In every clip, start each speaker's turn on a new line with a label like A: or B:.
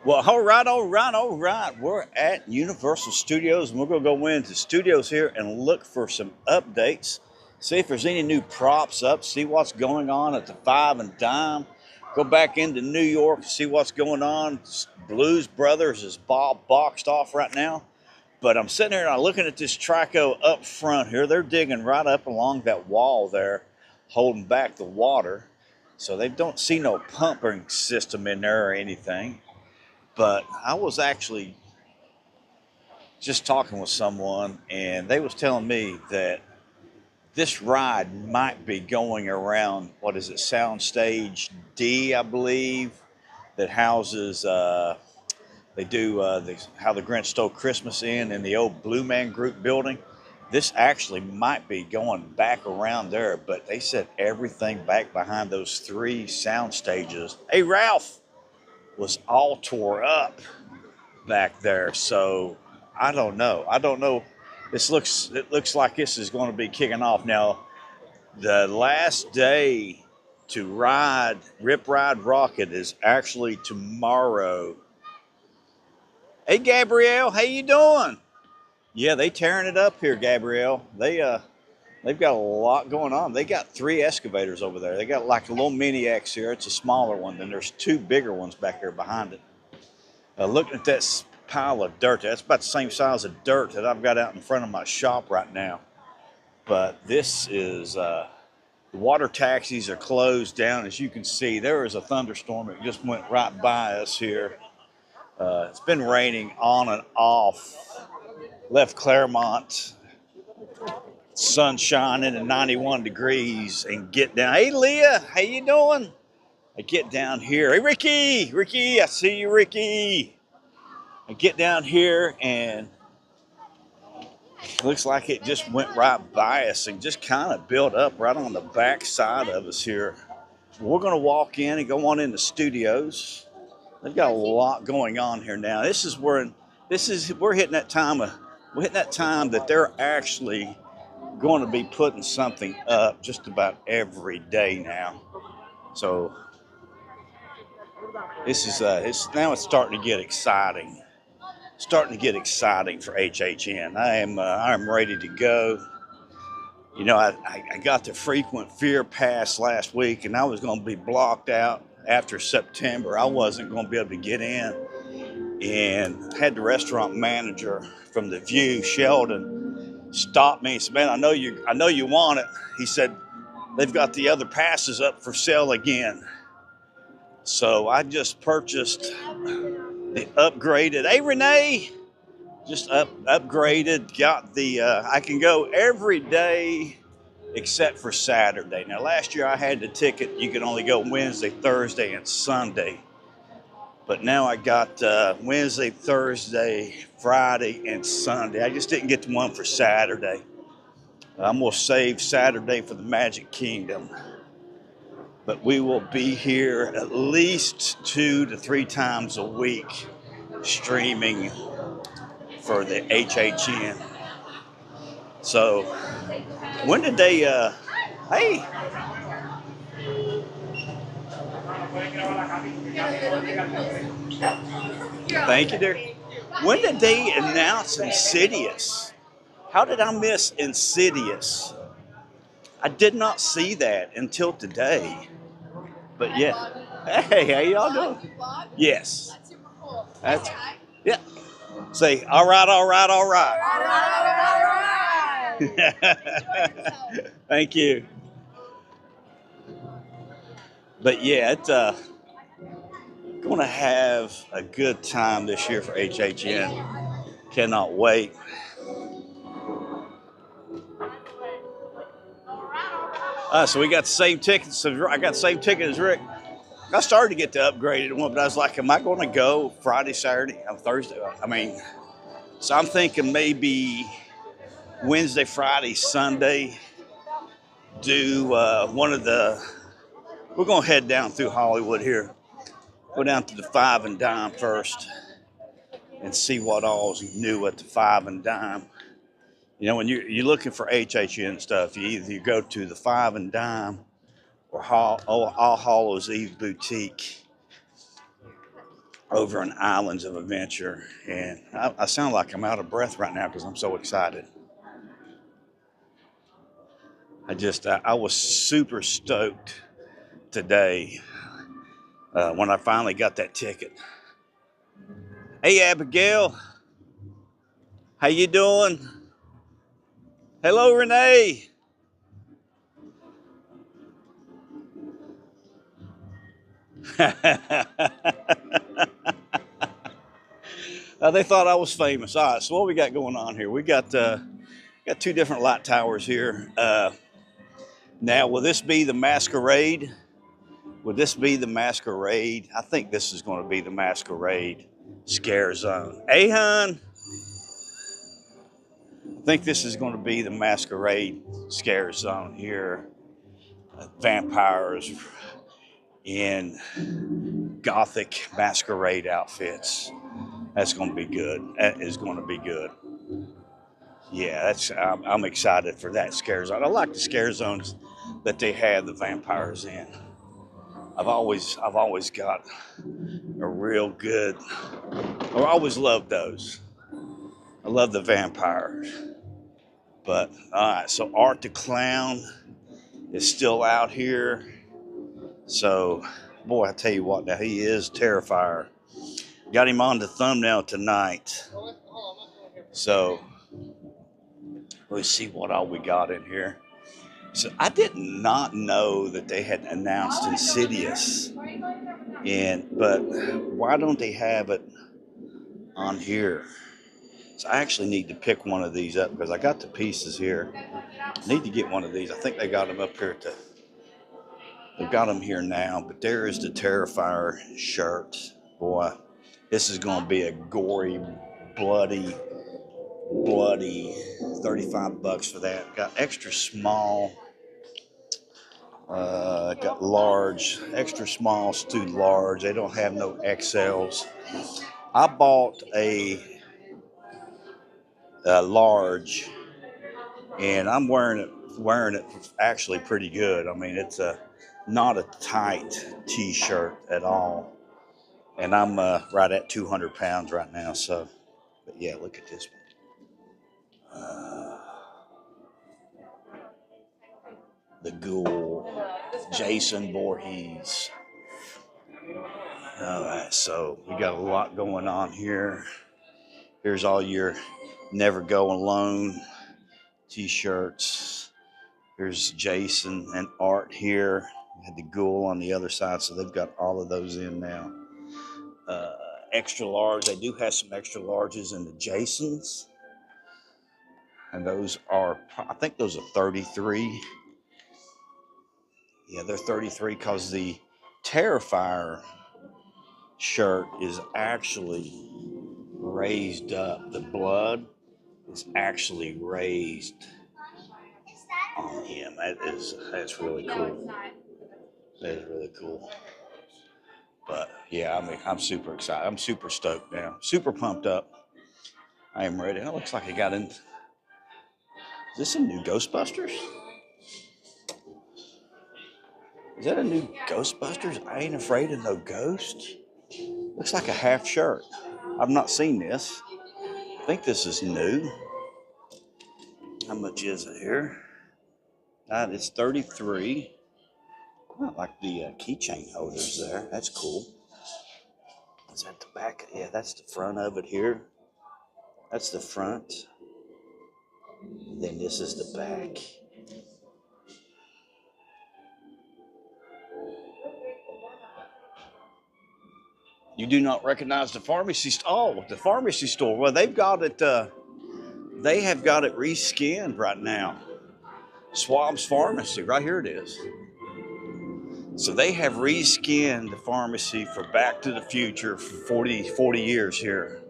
A: Well, all right. We're at Universal Studios, and we're going to go into studios here and look for some updates. See if there's any new props up, see what's going on at the Five and Dime. Go back into New York, see what's going on. Blues Brothers is boxed off right now. But I'm sitting here and I'm looking at this Trico up front here. They're digging right up along that wall there, holding back the water. So they don't see no pumping system in there or anything. But I was actually just talking with someone, and they was telling me that this ride might be going around, what is it, Soundstage D, I believe, that houses, they do How the Grinch Stole Christmas in the old Blue Man Group building. This actually might be going back around there, but they said everything back behind those three sound stages. Hey, Ralph! Was all tore up back there. So I don't know. It looks like this is going to be kicking off now. The last day to ride Rip Ride Rocket is actually tomorrow. Hey, Gabrielle, how you doing? Yeah, they tearing it up here, Gabrielle. They've got a lot going on. They got 3 excavators over there. They got like a little mini X here. It's a smaller one. Then there's 2 bigger ones back there behind it. Looking at that pile of dirt, that's about the same size of dirt that I've got out in front of my shop right now. But this is, the water taxis are closed down. As you can see, there is a thunderstorm that just went right by us here. It's been raining on and off. Left Claremont. Sun shining at 91 degrees and get down. Hey, Leah, how you doing? I get down here. Hey, Ricky, I see you, Ricky. I get down here and it looks like it just went right by us and just kind of built up right on the back side of us here. We're going to walk in and go on in the studios. They've got a lot going on here now. We're hitting that time that they're actually going to be putting something up just about every day now. So this is now it's starting to get exciting. Starting to get exciting for HHN. I'm ready to go. You know, I got the frequent fear pass last week, and I was going to be blocked out after September. I wasn't going to be able to get in, and had the restaurant manager from the View, Sheldon, stopped me and said, "Man, I know you want it." He said, "They've got the other passes up for sale again." So I just purchased the upgraded. Hey, Renee, just upgraded. Got the I can go every day except for Saturday. Now, last year I had the ticket. You could only go Wednesday, Thursday, and Sunday. But now I got Wednesday, Thursday, Friday, and Sunday. I just didn't get the one for Saturday. I'm going to save Saturday for the Magic Kingdom. But we will be here at least 2 to 3 times a week streaming for the HHN. So when did they, hey. Thank you, dear. When did they announce Insidious? How did I miss Insidious? I did not see that until today. But yeah. Hey, how y'all doing? Yes. That's super cool. That's, yeah. Say, all right. All right. Thank you. But yeah, it's going to have a good time this year for HHN. Cannot wait. So we got the same tickets. So I got the same ticket as Rick. I started to get the upgraded one, but I was like, am I going to go Friday, Saturday, Thursday? So I'm thinking maybe Wednesday, Friday, Sunday, do one of the, we're going to head down through Hollywood here. Go down to the Five and Dime first and see what all's new at the Five and Dime. You know, when you're looking for HHN stuff, you go to the Five and Dime or All Hallows Eve Boutique. over in Islands of Adventure. And I sound like I'm out of breath right now because I'm so excited. I was super stoked today when I finally got that ticket. Hey, Abigail. How you doing? Hello, Renee. They thought I was famous. All right, so what we got going on here? We got two different light towers here. Now, will this be the masquerade? Would this be the masquerade? I think this is going to be the masquerade scare zone. Hey, hon. I think this is going to be the masquerade scare zone here. Vampires in gothic masquerade outfits. That's going to be good. That is going to be good. Yeah, I'm excited for that scare zone. I like the scare zones that they have the vampires in. I've always got a real good, or I always loved those. I love the vampires. But all right, so Art the Clown is still out here. So, boy, I tell you what, now he is Terrifier. Got him on the thumbnail tonight. So, let's see what all we got in here. So, I did not know that they had announced Insidious. But why don't they have it on here? So, I actually need to pick one of these up because I got the pieces here. I need to get one of these. I think they got them up here they've got them here now, but there is the Terrifier shirt. Boy, this is going to be a gory, bloody $35 for that. Got extra small, got large, extra small, stu large. They don't have no XLs. I bought a large, and I'm wearing it actually pretty good. I mean, it's not a tight t-shirt at all. And I'm right at 200 pounds right now. So, but yeah, look at this one. The Ghoul, Jason Voorhees. All right, so we got a lot going on here. Here's all your Never Go Alone t-shirts. Here's Jason and Art here. We had the Ghoul on the other side, so they've got all of those in now. Extra large. They do have some extra larges in the Jasons. And those are, I think those are 33. Yeah, they're 33 because the Terrifier shirt is actually raised up. The blood is actually raised on him. That's really cool. That is really cool. But yeah, I mean, I'm super excited. I'm super stoked now. Super pumped up. I am ready. It looks like I got in. Is this some new Ghostbusters? Is that a new Ghostbusters? I Ain't Afraid of No Ghost? Looks like a half shirt. I've not seen this. I think this is new. How much is it here? It's 33. I like the keychain holders there. That's cool. Is that the back? Yeah, that's the front of it here. That's the front. And then this is the back. You do not recognize the pharmacy store. Oh, the pharmacy store. Well, they've got it. They have got it reskinned right now. Schwab's Pharmacy. Right here it is. So they have reskinned the pharmacy for Back to the Future for 40 years here.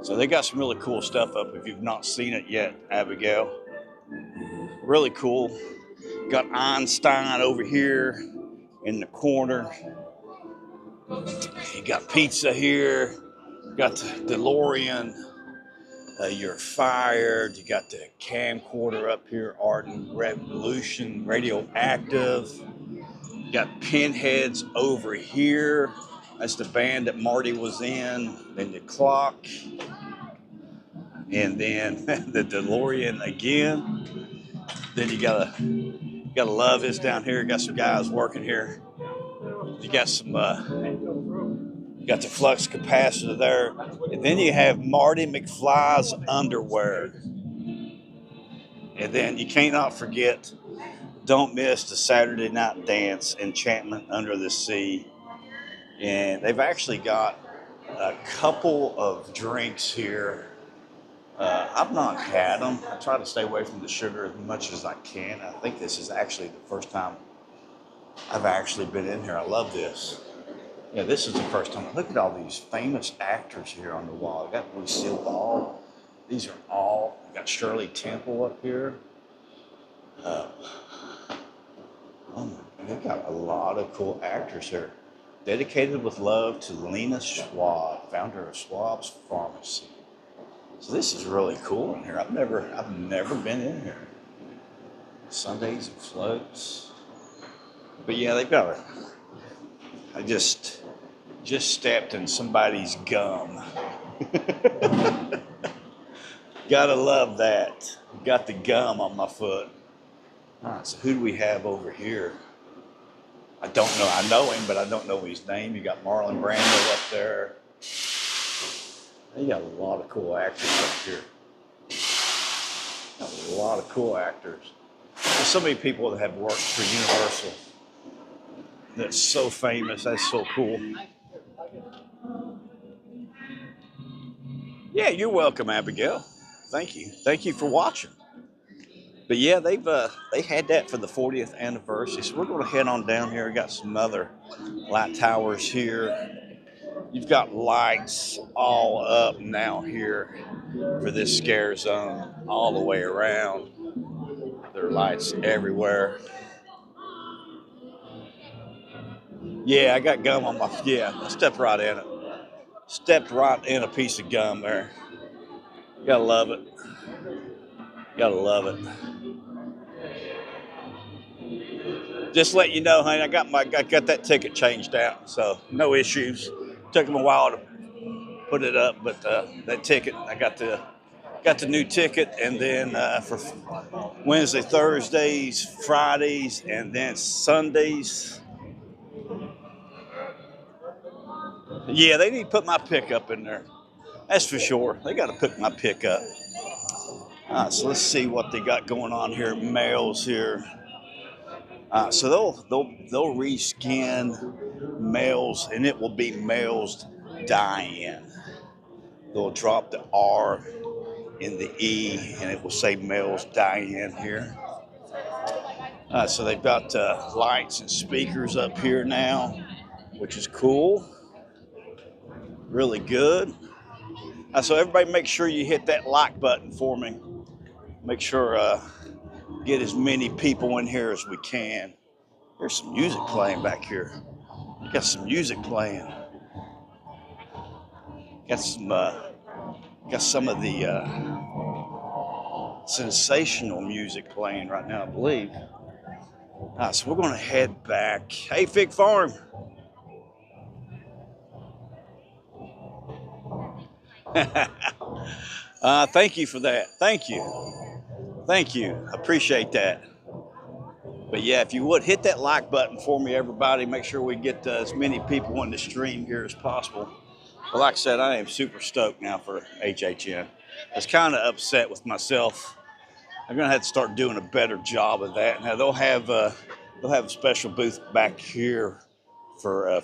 A: So they got some really cool stuff up if you've not seen it yet, Abigail. Really cool. Got Einstein over here in the corner. You got pizza here. Got the DeLorean. You're Fired. You got the camcorder up here. Art and Revolution. Radioactive. You got Pinheads over here. That's the band that Marty was in. Then the clock. And then the DeLorean again. Then you gotta love this down here. You got some guys working here. You got some you got the flux capacitor there. And then you have Marty McFly's underwear. And then you cannot forget, don't miss the Saturday night dance, Enchantment Under the Sea. And they've actually got a couple of drinks here. I've not had them. I try to stay away from the sugar as much as I can. I think this is actually the first time I've actually been in here. I love this. Yeah, this is the first time. Look at all these famous actors here on the wall. I got Lucille Ball. These are all. I got Shirley Temple up here. Oh my, they got a lot of cool actors here. Dedicated with love to Lena Schwab, founder of Schwab's Pharmacy. So this is really cool in here. I've never been in here. Sundays and floats. But yeah, they've got I just stepped in somebody's gum. Gotta love that. Got the gum on my foot. All right, so who do we have over here? I don't know. I know him, but I don't know his name. You got Marlon Brando up there. You got a lot of cool actors up here. Got a lot of cool actors. There's so many people that have worked for Universal. That's so famous. That's so cool. Yeah, you're welcome, Abigail. Thank you. Thank you for watching. But yeah, they had that for the 40th anniversary. So we're going to head on down here. We got some other light towers here. You've got lights all up now here for this scare zone all the way around. There are lights everywhere. Yeah, I got gum on my, yeah, I stepped right in it. Stepped right in a piece of gum there. You gotta love it. Gotta love it. Just let you know, honey, I got that ticket changed out, so no issues. Took them a while to put it up, but that ticket, I got the new ticket, and then for Wednesday, Thursdays, Fridays, and then Sundays. Yeah, they need to put my pickup in there. That's for sure. They got to put my pickup. All right, so let's see what they got going on here. Males here. So they'll reskin males, and it will be males Diane. They'll drop the R in the E, and it will say males Diane here. So they've got lights and speakers up here now, which is cool. Really good. So everybody make sure you hit that like button for me. Make sure get as many people in here as we can. There's some music playing back here. You got some music playing. Got some of the sensational music playing right now, I believe. So we're going to head back. Hey, Fig Farm. Thank you for that. Thank you. I appreciate that. But yeah, if you would hit that like button for me, everybody. Make sure we get as many people on the stream here as possible. But like I said, I am super stoked now for HHN. I was kind of upset with myself. I'm gonna have to start doing a better job of that. Now they'll have a special booth back here for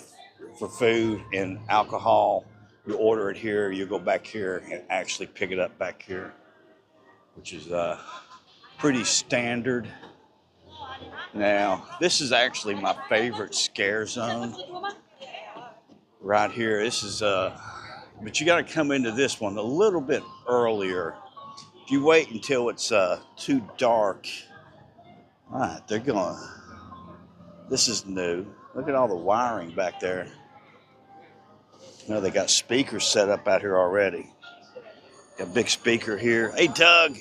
A: food and alcohol. You order it here, you go back here and actually pick it up back here, which is pretty standard. Now, this is actually my favorite scare zone right here. This is, but you got to come into this one a little bit earlier. If you wait until it's too dark, all right, this is new. Look at all the wiring back there. You know, they got speakers set up out here already. Got a big speaker here. Hey, Doug.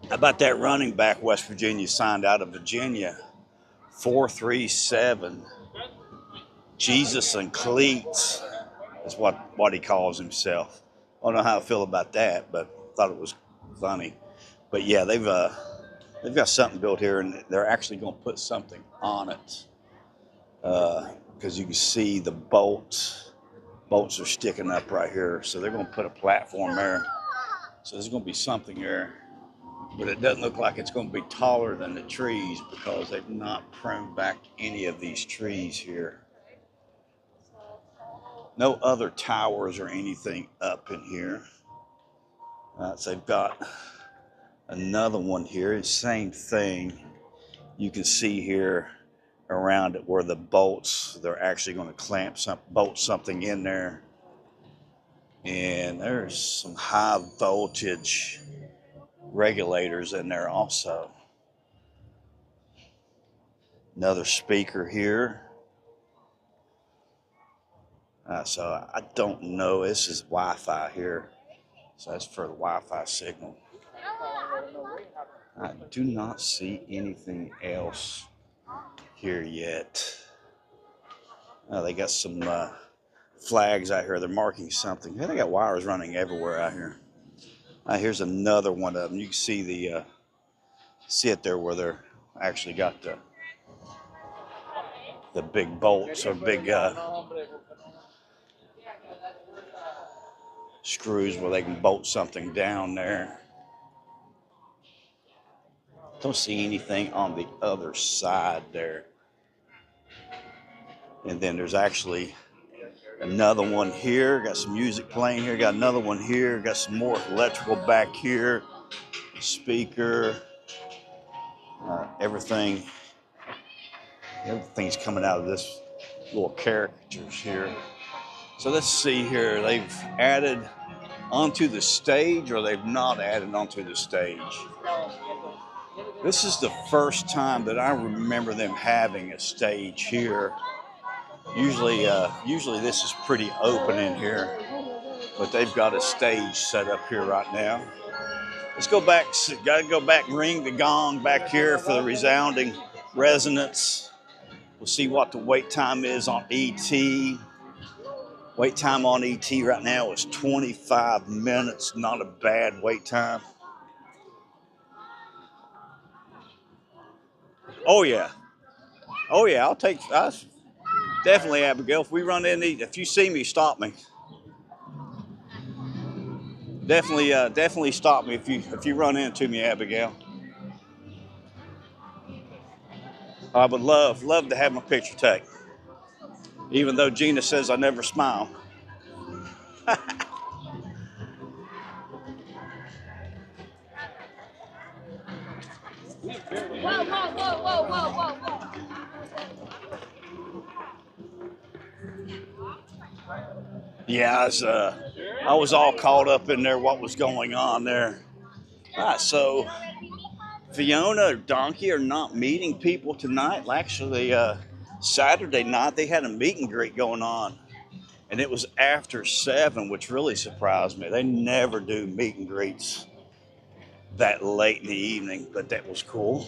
A: How about that running back West Virginia signed out of Virginia? 437. Jesus and cleats is what he calls himself. I don't know how I feel about that, but thought it was funny. But yeah, they've got something built here, and they're actually going to put something on it because you can see the bolts. Bolts are sticking up right here, so they're going to put a platform there. So there's going to be something there, but it doesn't look like it's going to be taller than the trees because they've not pruned back any of these trees here. No other towers or anything up in here. So they've got another one here, same thing. You can see here around it where the bolts, they're actually going to bolt something in there. And there's some high voltage regulators in there also. Another speaker here. So I don't know, this is Wi-Fi here. So that's for the Wi-Fi signal. I do not see anything else here yet. They got some flags out here. They're marking something. They got wires running everywhere out here. Here's another one of them. You can see see it there where they're actually got the big bolts or big screws where they can bolt something down there. Don't see anything on the other side there. And then there's actually another one here. Got some music playing here. Got another one here. Got some more electrical back here. Speaker. Everything's coming out of this little caricatures here. So let's see here. They've added onto the stage, or they've not added onto the stage. This is the first time that I remember them having a stage here. Usually this is pretty open in here, but they've got a stage set up here right now. Let's go back. Got to go back and ring the gong back here for the resounding resonance. We'll see what the wait time is on ET. Wait time on ET right now is 25 minutes. Not a bad wait time. Oh yeah. Oh yeah, definitely, Abigail. If we run in, if you see me, stop me. Definitely stop me if you run into me, Abigail. I would love to have my picture taken, even though Gina says I never smile.
B: Whoa, whoa, whoa, whoa, whoa, whoa, whoa.
A: Yeah, I was all caught up in there, what was going on there. So Fiona or Donkey are not meeting people tonight. Actually, Saturday night they had a meet and greet going on, and it was after 7, which really surprised me. They never do meet and greets that late in the evening, but that was cool.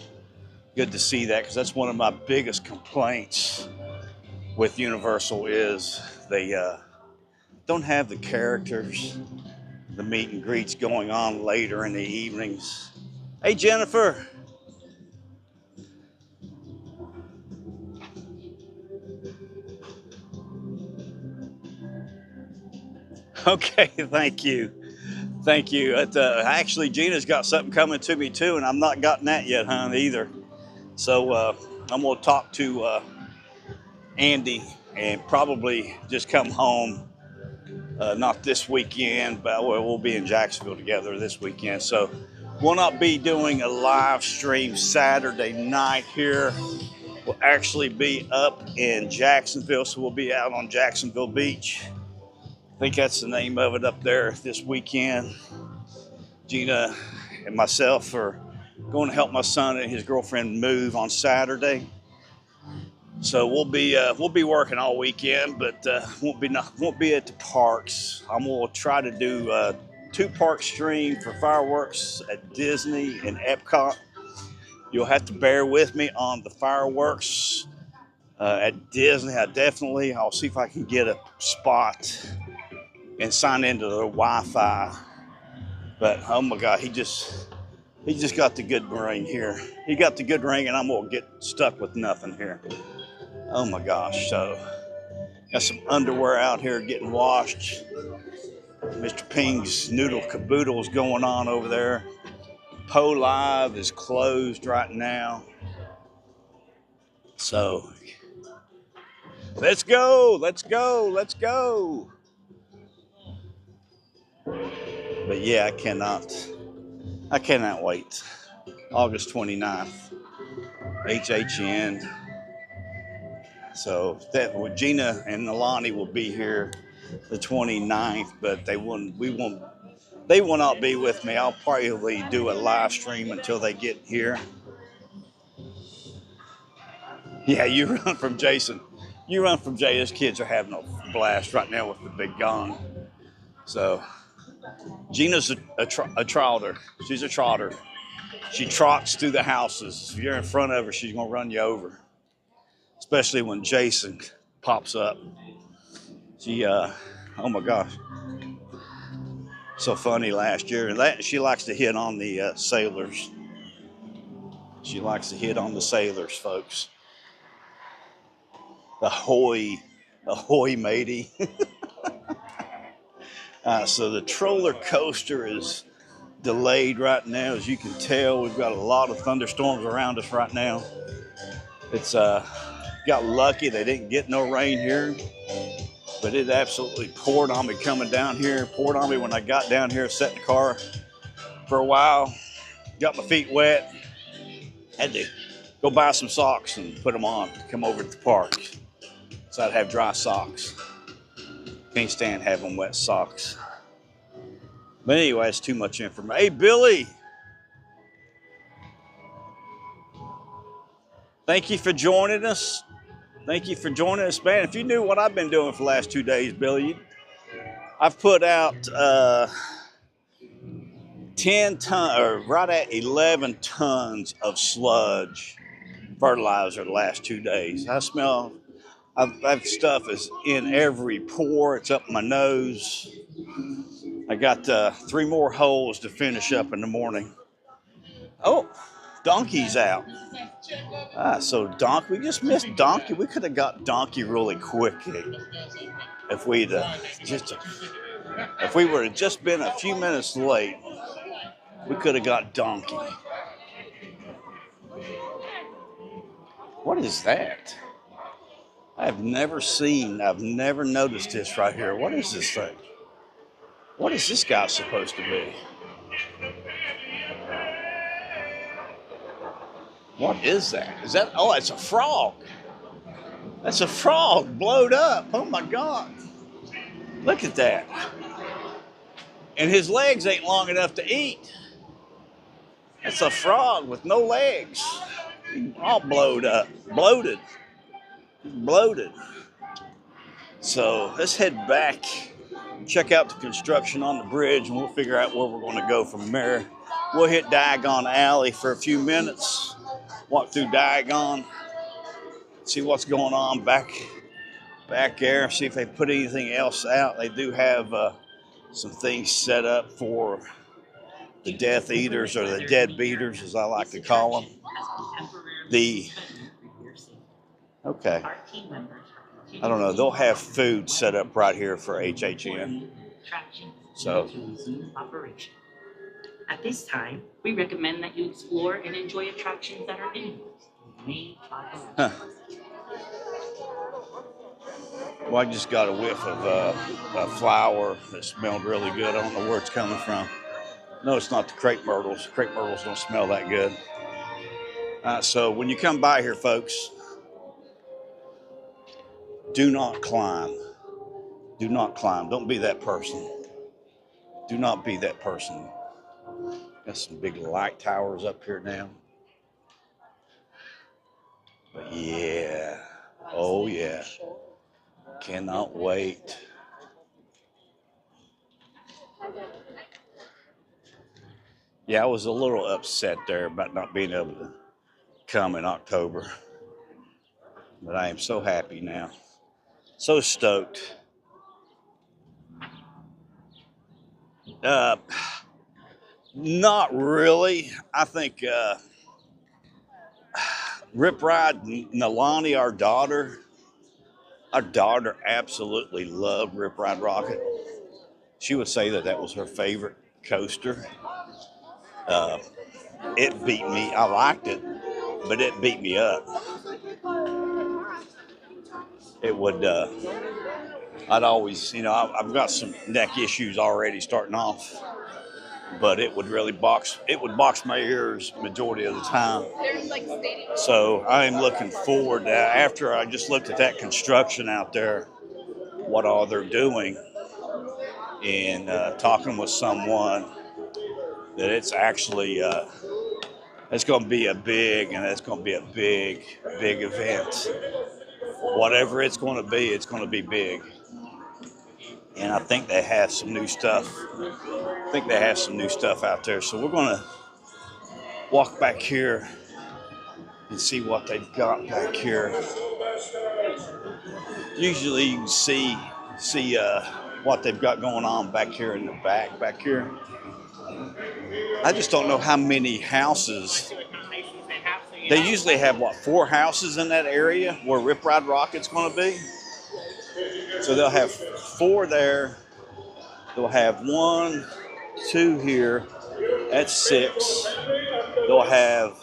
A: Good to see that, because that's one of my biggest complaints with Universal is they don't have the characters, the meet and greets going on later in the evenings. Hey, Jennifer. Okay, thank you. Thank you. Actually, Gina's got something coming to me too, and I've not gotten that yet, hon, either. So I'm going to talk to Andy and probably just come home. Not this weekend, but we'll be in Jacksonville together this weekend. So we'll not be doing a live stream Saturday night here. We'll actually be up in Jacksonville, so we'll be out on Jacksonville Beach. I think that's the name of it up there this weekend. Gina and myself are going to help my son and his girlfriend move on Saturday. So we'll be working all weekend, but won't be at the parks. I'm gonna try to do a 2-part stream for fireworks at Disney and Epcot. You'll have to bear with me on the fireworks. At Disney, I'll see if I can get a spot and sign into the Wi-Fi. But oh my God, he just got the good ring here. He got the good ring, and I'm gonna get stuck with nothing here. Oh my gosh! So got some underwear out here getting washed. Mr. Ping's noodle caboodle is going on over there. Po Live is closed right now. So let's go, let's go, let's go. But yeah, I cannot wait. August 29th, HHN. So that Gina and Alani will be here the 29th, but they will not be with me. I'll probably do a live stream until they get here. Yeah, you run from Jason. You run from Jay. His kids are having a blast right now with the big gong. So Gina's a trotter. She's a trotter. She trots through the houses. If you're in front of her, she's gonna run you over. Especially when Jason pops up. She, oh my gosh, so funny last year. She likes to hit on the sailors. She likes to hit on the sailors, folks. Ahoy, matey. So the troller coaster is delayed right now. As you can tell, we've got a lot of thunderstorms around us right now. It's got lucky they didn't get no rain here, but it absolutely poured on me coming down here. Poured on me when I got down here, sat in the car for a while, got my feet wet, had to go buy some socks and put them on to come over to the park so I'd have dry socks. Can't stand having wet socks. But anyway, it's too much information. Hey, Billy. Thank you for joining us. Thank you for joining us, man. If you knew what I've been doing for the last 2 days, Billy, I've put out 10 tons, or right at 11 tons of sludge fertilizer the last 2 days. That stuff is in every pore. It's up my nose. I got 3 more holes to finish up in the morning. Oh, Donkey's out. So Donkey, we just missed Donkey. We could have got Donkey really quick if we'd if we were just been a few minutes late. We could have got Donkey. What is that? I've never noticed this right here. What is this thing? What is this guy supposed to be? What is that? Oh, it's a frog. That's a frog blowed up. Oh my God. Look at that. And his legs ain't long enough to eat. That's a frog with no legs. All blowed up, bloated. So let's head back, check out the construction on the bridge, and we'll figure out where we're going to go from there. We'll hit Diagon Alley for a few minutes, walk through Diagon, see what's going on back there, see if they put anything else out. They do have some things set up for the Death Eaters, or the Dead Beaters, as I like to call them. Okay. I don't know. They'll have food set up right here for HHN. So.
C: At this time, we recommend that you explore and enjoy attractions that are indoors.
A: Huh. Well, I just got a whiff of a flower that smelled really good. I don't know where it's coming from. No, it's not the crepe myrtles. Crepe myrtles don't smell that good. So when you come by here, folks, do not climb. Do not climb. Don't be that person. Do not be that person. Got some big light towers up here now. But yeah. Oh yeah. Cannot wait. Yeah, I was a little upset there about not being able to come in October. But I am so happy now. So stoked. Not really. I think Rip Ride Nalani, our daughter absolutely loved Rip Ride Rocket. She would say that that was her favorite coaster. It beat me. I liked it, but it beat me up. It would. I'd always, I've got some neck issues already starting off, but it would really box. It would box my ears majority of the time. So I am looking forward to, after I just looked at that construction out there, what all they're doing, and talking with someone that it's actually it's going to be a big event. Whatever it's going to be big. And I think they have some new stuff. Out there. So we're going to walk back here and see what they've got back here. Usually you can see what they've got going on back here in the back here. I just don't know how many houses. They usually have, 4 houses in that area where Rip Ride Rocket's going to be. So they'll have 4 there. They'll have 1, 2 here. That's 6. They'll have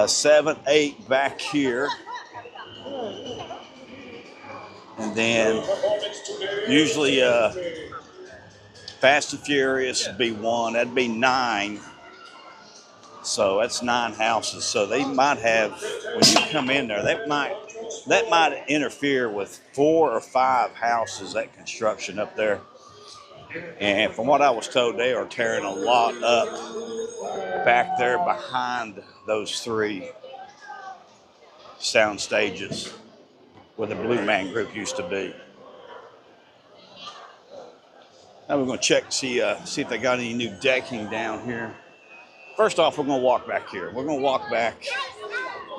A: 7, 8 back here. And then usually Fast and Furious would be 1. That'd be 9. So that's 9 houses. So they might have, when you come in there, that might interfere with 4 or 5 houses, that construction up there. And from what I was told, they are tearing a lot up back there behind those 3 sound stages where the Blue Man Group used to be. Now we're going to check, see if they got any new decking down here. First off, we're going to walk back here. We're going to walk back.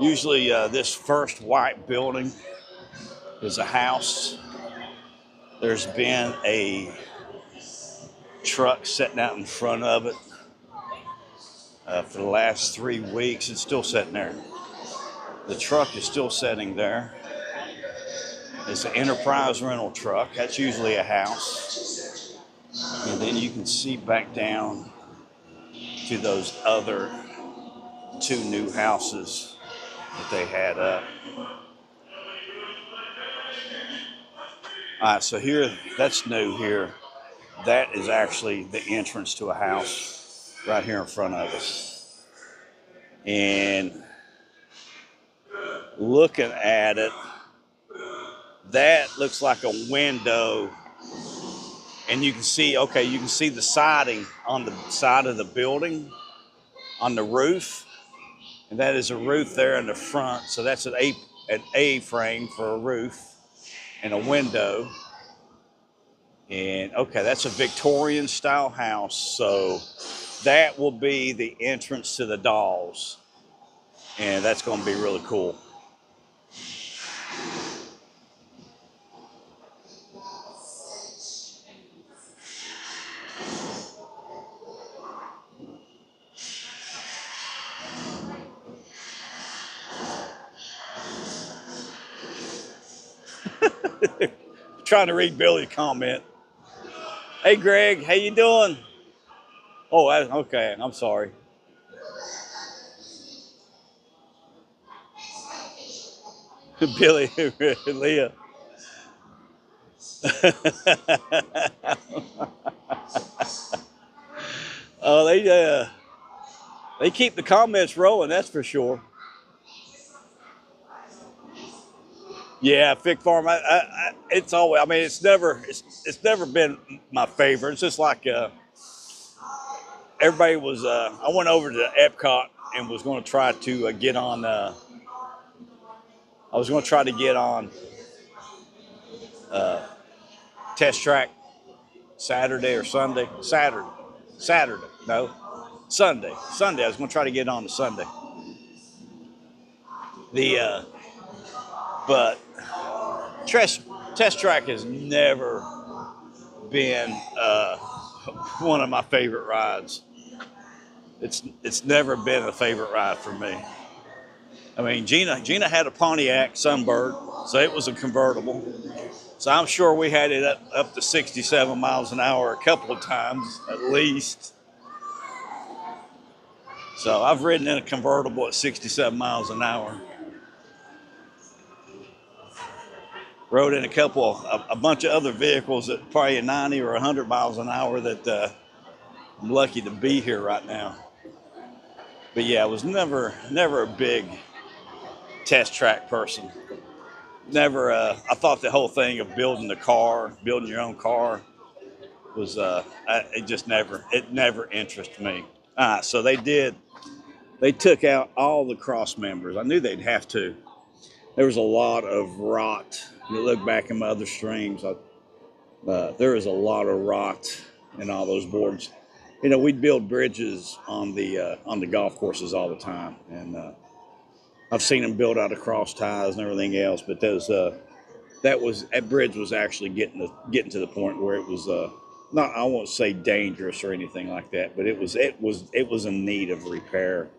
A: Usually this first white building is a house. There's been a truck sitting out in front of it for the last 3 weeks. It's still sitting there. The truck is still sitting there. It's an Enterprise rental truck. That's usually a house. And then you can see back down to those other 2 new houses that they had up. All right, so here, that's new here. That is actually the entrance to a house right here in front of us. And looking at it, that looks like a window. And you can see, the siding on the side of the building, on the roof. And that is a roof there in the front. So that's an A-frame for a roof and a window. And that's a Victorian style house. So that will be the entrance to the dolls. And that's going to be really cool. Trying to read Billy's comment. Hey, Greg, how you doing? Oh, okay, I'm sorry. Billy, Leah. Oh, they keep the comments rolling, that's for sure. Yeah, Fig Farm. It's always. I mean, it's never been my favorite. It's just like everybody was. I went over to Epcot and was going to try to get on. I was going to try to get on Test Track Saturday or Sunday. Saturday. No, Sunday. I was going to try to get on the Sunday. But test track has never been one of my favorite rides. It's never been a favorite ride for me. I mean, Gina had a Pontiac Sunbird, so it was a convertible. So I'm sure we had it up to 67 miles an hour a couple of times at least. So I've ridden in a convertible at 67 miles an hour. Rode in a bunch of other vehicles at probably 90 or 100 miles an hour that I'm lucky to be here right now. But yeah, I was never a big test track person. Never. I thought the whole thing of building your own car, was it never interested me. So they took out all the cross members. I knew they'd have to. There was a lot of rot. You look back in my other streams, there is a lot of rot in all those boards. You know, we'd build bridges on the golf courses all the time, and I've seen them built out of cross ties and everything else. But that bridge was actually getting to the point where it was not, I won't say dangerous or anything like that, but it was in need of repair.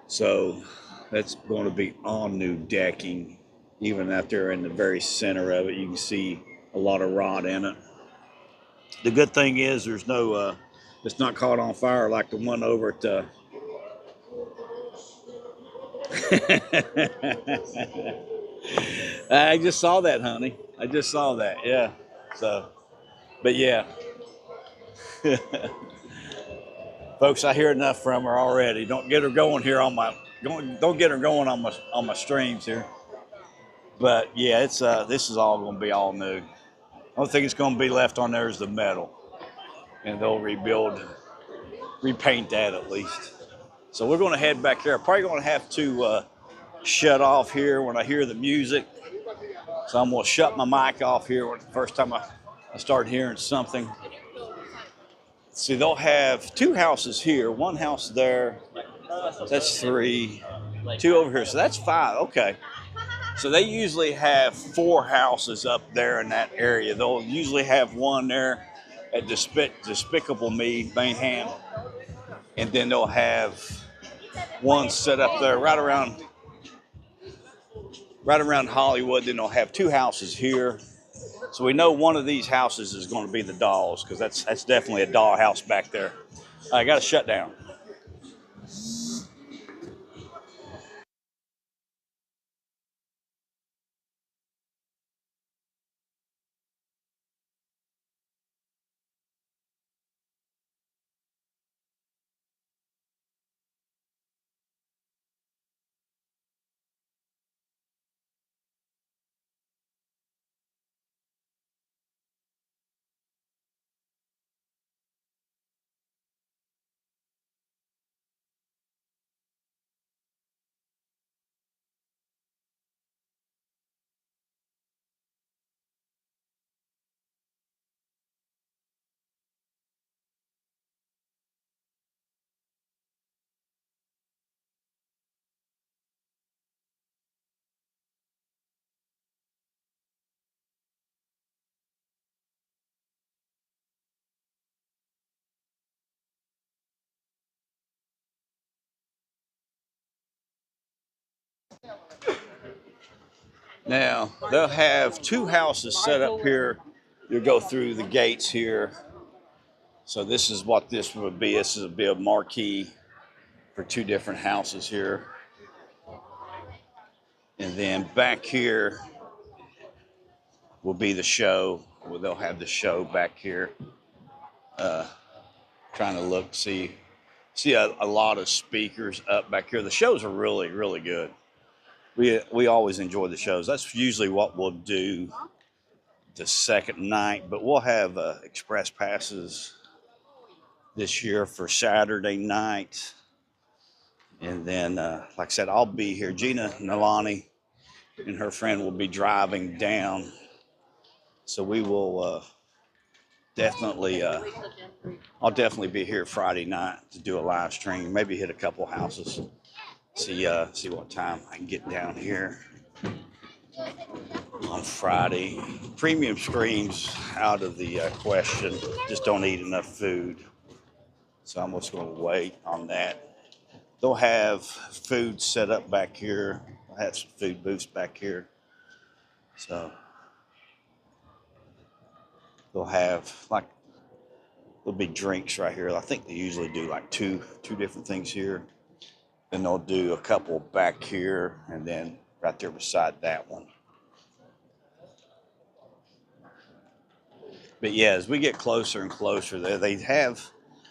A: So that's going to be all new decking. Even out there in the very center of it, you can see a lot of rot in it. The good thing is there's no, it's not caught on fire like the one over at I just saw that, honey. I just saw that, yeah. So, but yeah. Folks, I hear enough from her already. Don't get her going here don't get her going on my streams here. But yeah, this is all going to be all new. Only thing that's going to be left on there is the metal, and they'll repaint that at least. So we're going to head back there. Probably going to have to shut off here when I hear the music. So I'm going to shut my mic off here when the first time I start hearing something. See, they'll have two houses here, one house there. That's 3, 2 over here. So that's 5. Okay. So they usually have 4 houses up there in that area. They'll usually have one there at Despicable Me, Mayhem. And then they'll have one set up there right around Hollywood. Then they'll have 2 houses here. So we know one of these houses is going to be the dolls, because that's definitely a doll house back there. I got to shut down. Now, they'll have 2 houses set up here. You'll go through the gates here. So this is what this would be. This would be a marquee for 2 different houses here. And then back here will be the show. Well, they'll have the show back here. Trying to look, see a lot of speakers up back here. The shows are really, really good. We always enjoy the shows. That's usually what we'll do the second night, but we'll have express passes this year for Saturday night. And then, like I said, I'll be here. Gina Nalani and her friend will be driving down. So we will definitely, I'll definitely be here Friday night to do a live stream, maybe hit a couple houses. See what time I can get down here. on Friday. Premium screens out of the question. Just don't eat enough food. So I'm just going to wait on that. They'll have food set up back here. I have some food booths back here. So they'll have like, there'll be drinks right here. I think they usually do like two different things here. Then they'll do a couple back here and then right there beside that one. But yeah, as we get closer and closer there, they have,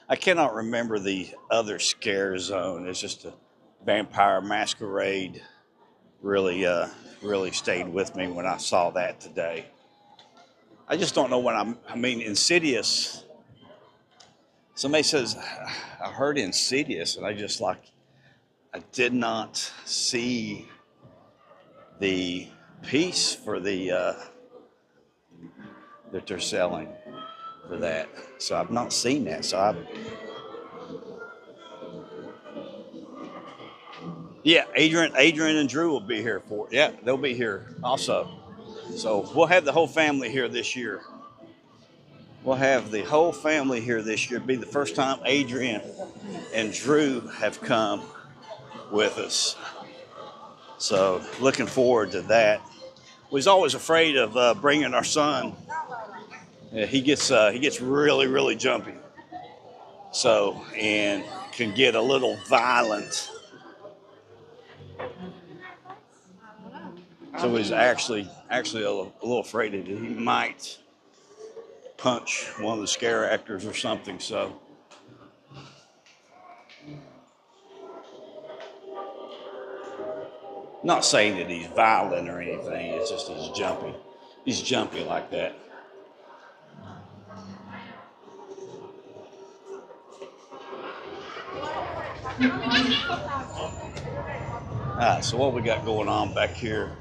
A: I cannot remember the other scare zone. It's just a vampire masquerade. Really stayed with me when I saw that today. I just don't know when I mean, Insidious. Somebody says, I heard Insidious, and I just like, I did not see the piece for the, that they're selling for that. So I've not seen that. So yeah, Adrian and Drew will be here for it. Yeah, they'll be here also. So we'll have the whole family here this year. We'll have the whole family here this year. It'll be the first time Adrian and Drew have come with us. So looking forward to that. We was always afraid of bringing our son. Yeah, he gets really jumpy. So, and can get a little violent. So he's actually a little afraid that he might punch one of the scare actors or something. So not saying that he's violent or anything, it's just he's jumpy. He's jumpy like that. All right, so what we got going on back here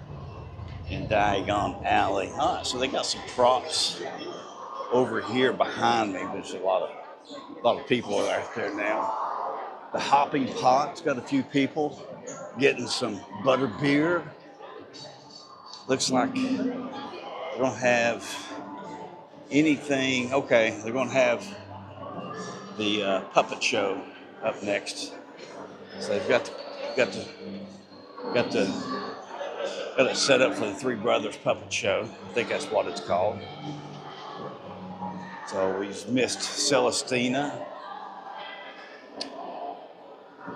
A: in Diagon Alley? All right, so they got some props over here behind me. There's a lot of people out there now. The hopping pot's got a few people getting some butter beer. Looks like they don't have anything. Okay, they're going to have the puppet show up next. So they've got it set up for the Three Brothers Puppet Show. I think that's what it's called. So we missed Celestina,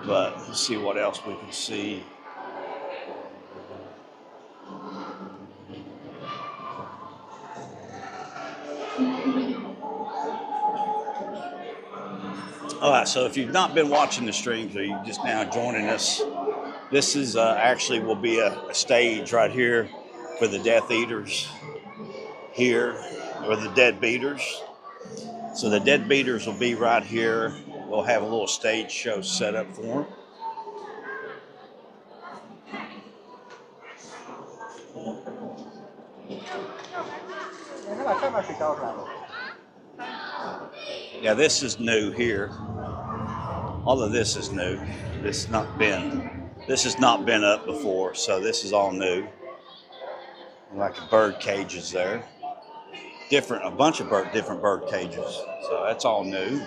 A: but let's see what else we can see. All right, so if you've not been watching the streams or you're just now joining us, this is actually will be a stage right here for the Death Eaters here, or the Dead Beaters. So the Dead Beaters will be right here. We'll have a little stage show set up for them. Yeah, this is new here. All of this is new. This has not been up before, so this is all new. Like bird cages there. A bunch of different bird cages. So that's all new.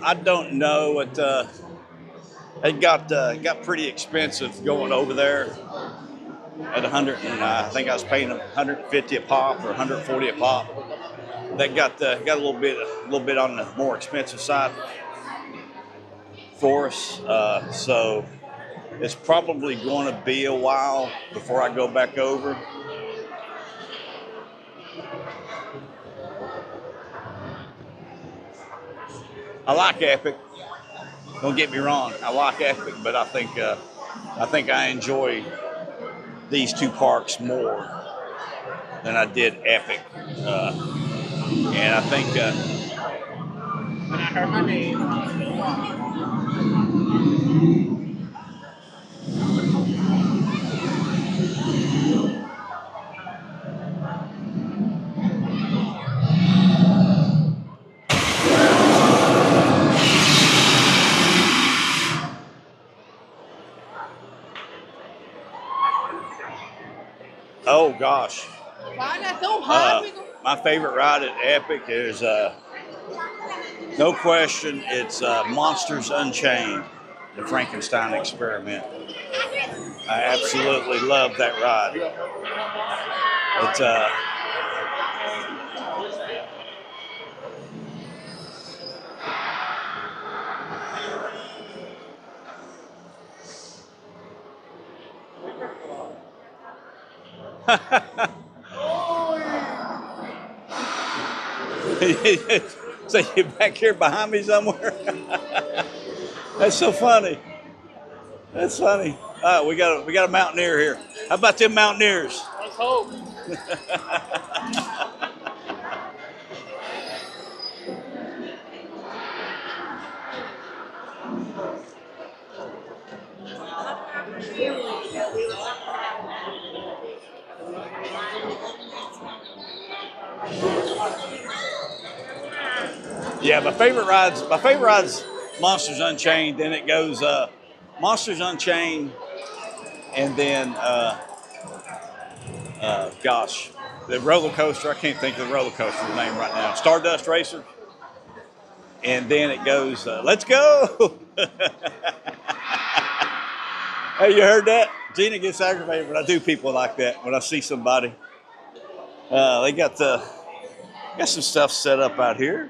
A: I don't know what it got pretty expensive going over there at 100, and I think I was paying them 150 a pop or 140 a pop. That got a little bit on the more expensive side for us. So it's probably going to be a while before I go back over. I like Epic. Don't get me wrong, I like Epic, but I think I enjoy these two parks more than I did Epic, and I think.
D: When I heard my name,
A: Oh gosh,
D: why not so hard?
A: my favorite ride at Epic is no question. It's Monsters Unchained, the Frankenstein experiment. I absolutely love that ride. It's so you're back here behind me somewhere. That's so funny. That's funny. All right, we got a mountaineer here. How about them mountaineers?
D: Let's hope.
A: Yeah, my favorite ride's Monsters Unchained. Then it goes Monsters Unchained, and then gosh, the roller coaster. I can't think of the roller coaster's name right now. Stardust Racer. And then it goes, let's go. Hey, you heard that? Gina gets aggravated when I do people like that. When I see somebody, they got some stuff set up out here.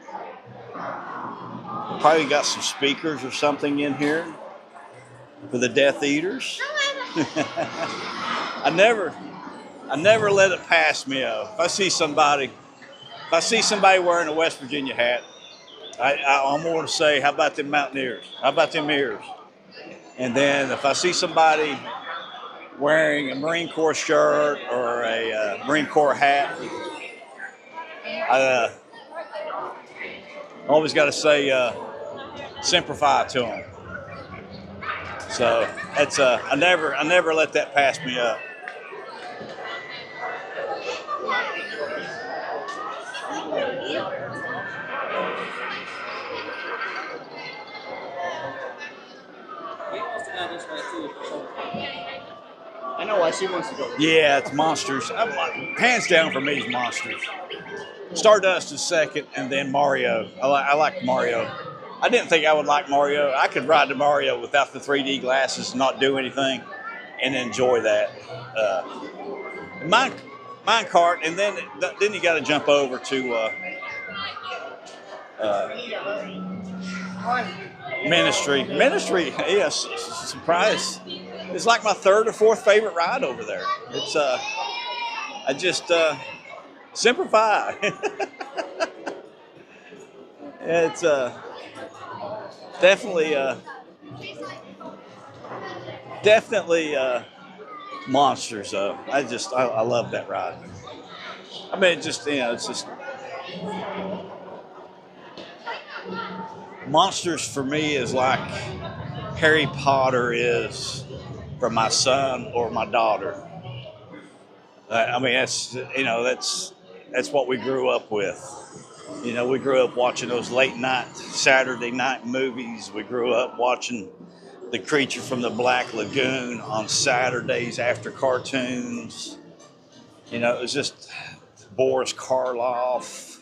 A: Probably got some speakers or something in here for the Death Eaters. I never let it pass me up. If I see somebody wearing a West Virginia hat, I'm going to say, how about them Mountaineers? How about them Ears? And then if I see somebody wearing a Marine Corps shirt or a Marine Corps hat, I always got to say, Semper Fi to them. So that's I never let that pass me up.
D: I know why she wants to go.
A: Yeah, it's Monsters. Hands down for me is Monsters. Stardust is second, and then Mario. I like Mario. I didn't think I would like Mario. I could ride the Mario without the 3D glasses and not do anything and enjoy that. Mine cart, and then you got to jump over to Ministry. Ministry, yes, surprise. It's like my third or fourth favorite ride over there. It's I just Semper Fi. It's definitely Monsters though. I love that ride. I mean, it's just Monsters for me is like Harry Potter is for my son or my daughter. I mean, that's what we grew up with. You know, we grew up watching those late night Saturday night movies. We grew up watching The Creature from the Black Lagoon on Saturdays after cartoons. You know, it was just Boris Karloff.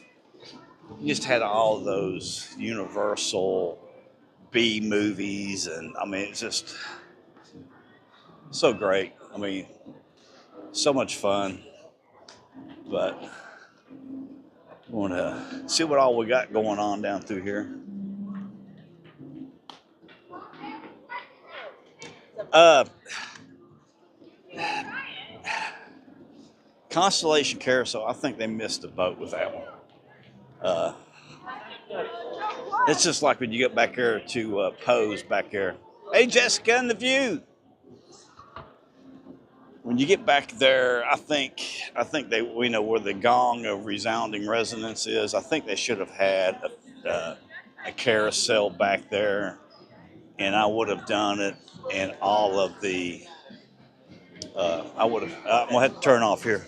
A: You just had all those Universal B movies, and I mean, it's just so great. I mean, so much fun. But I want to see what all we got going on down through here. Constellation Carousel, I think they missed the boat with that one. It's just like when you get back there to Pose back there. Hey, Jessica and the View. When you get back there, I think they, we know where the gong of resounding resonance is. I think they should have had a carousel back there, and I would have done it. And all of the, I would have. I'm gonna have to turn off here.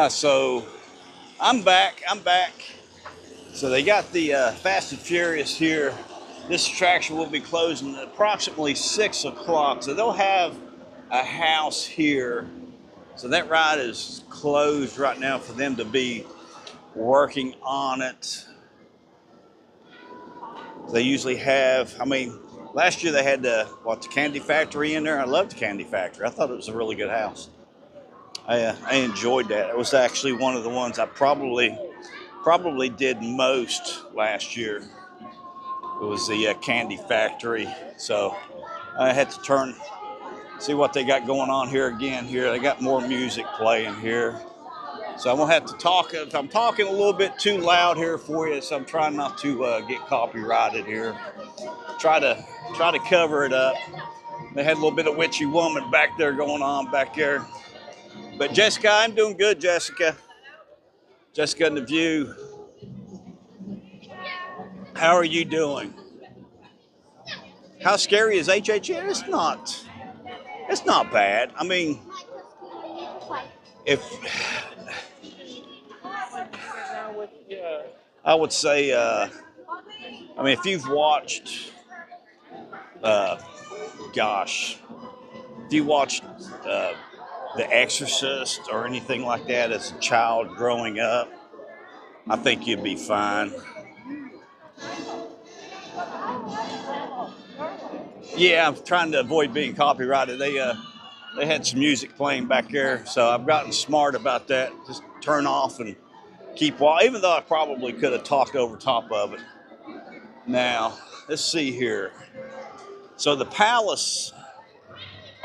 A: So I'm back. So they got the Fast and Furious here. This attraction will be closing at approximately 6 o'clock. So they'll have a house here. So that ride is closed right now for them to be working on it. They usually have, I mean, last year they had the Candy Factory in there. I loved the Candy Factory. I thought it was a really good house. I enjoyed that. It was actually one of the ones I probably did most last year. It was the Candy Factory. So I had to see what they got going on here again. Here they got more music playing here. So I'm gonna have to talk. If I'm talking a little bit too loud here for you, so I'm trying not to get copyrighted here. Try to cover it up. They had a little bit of witchy woman back there going on back there. But Jessica, I'm doing good, Jessica. Jessica and the View. How are you doing? How scary is HHN? It's not bad. I mean, if I would say, I mean, if you've watched, gosh, if you watched The Exorcist or anything like that as a child growing up, I think you'd be fine. Yeah, I'm trying to avoid being copyrighted. They had some music playing back there, so I've gotten smart about that. Just turn off and keep walking, even though I probably could have talked over top of it. Now, let's see here. So the Palace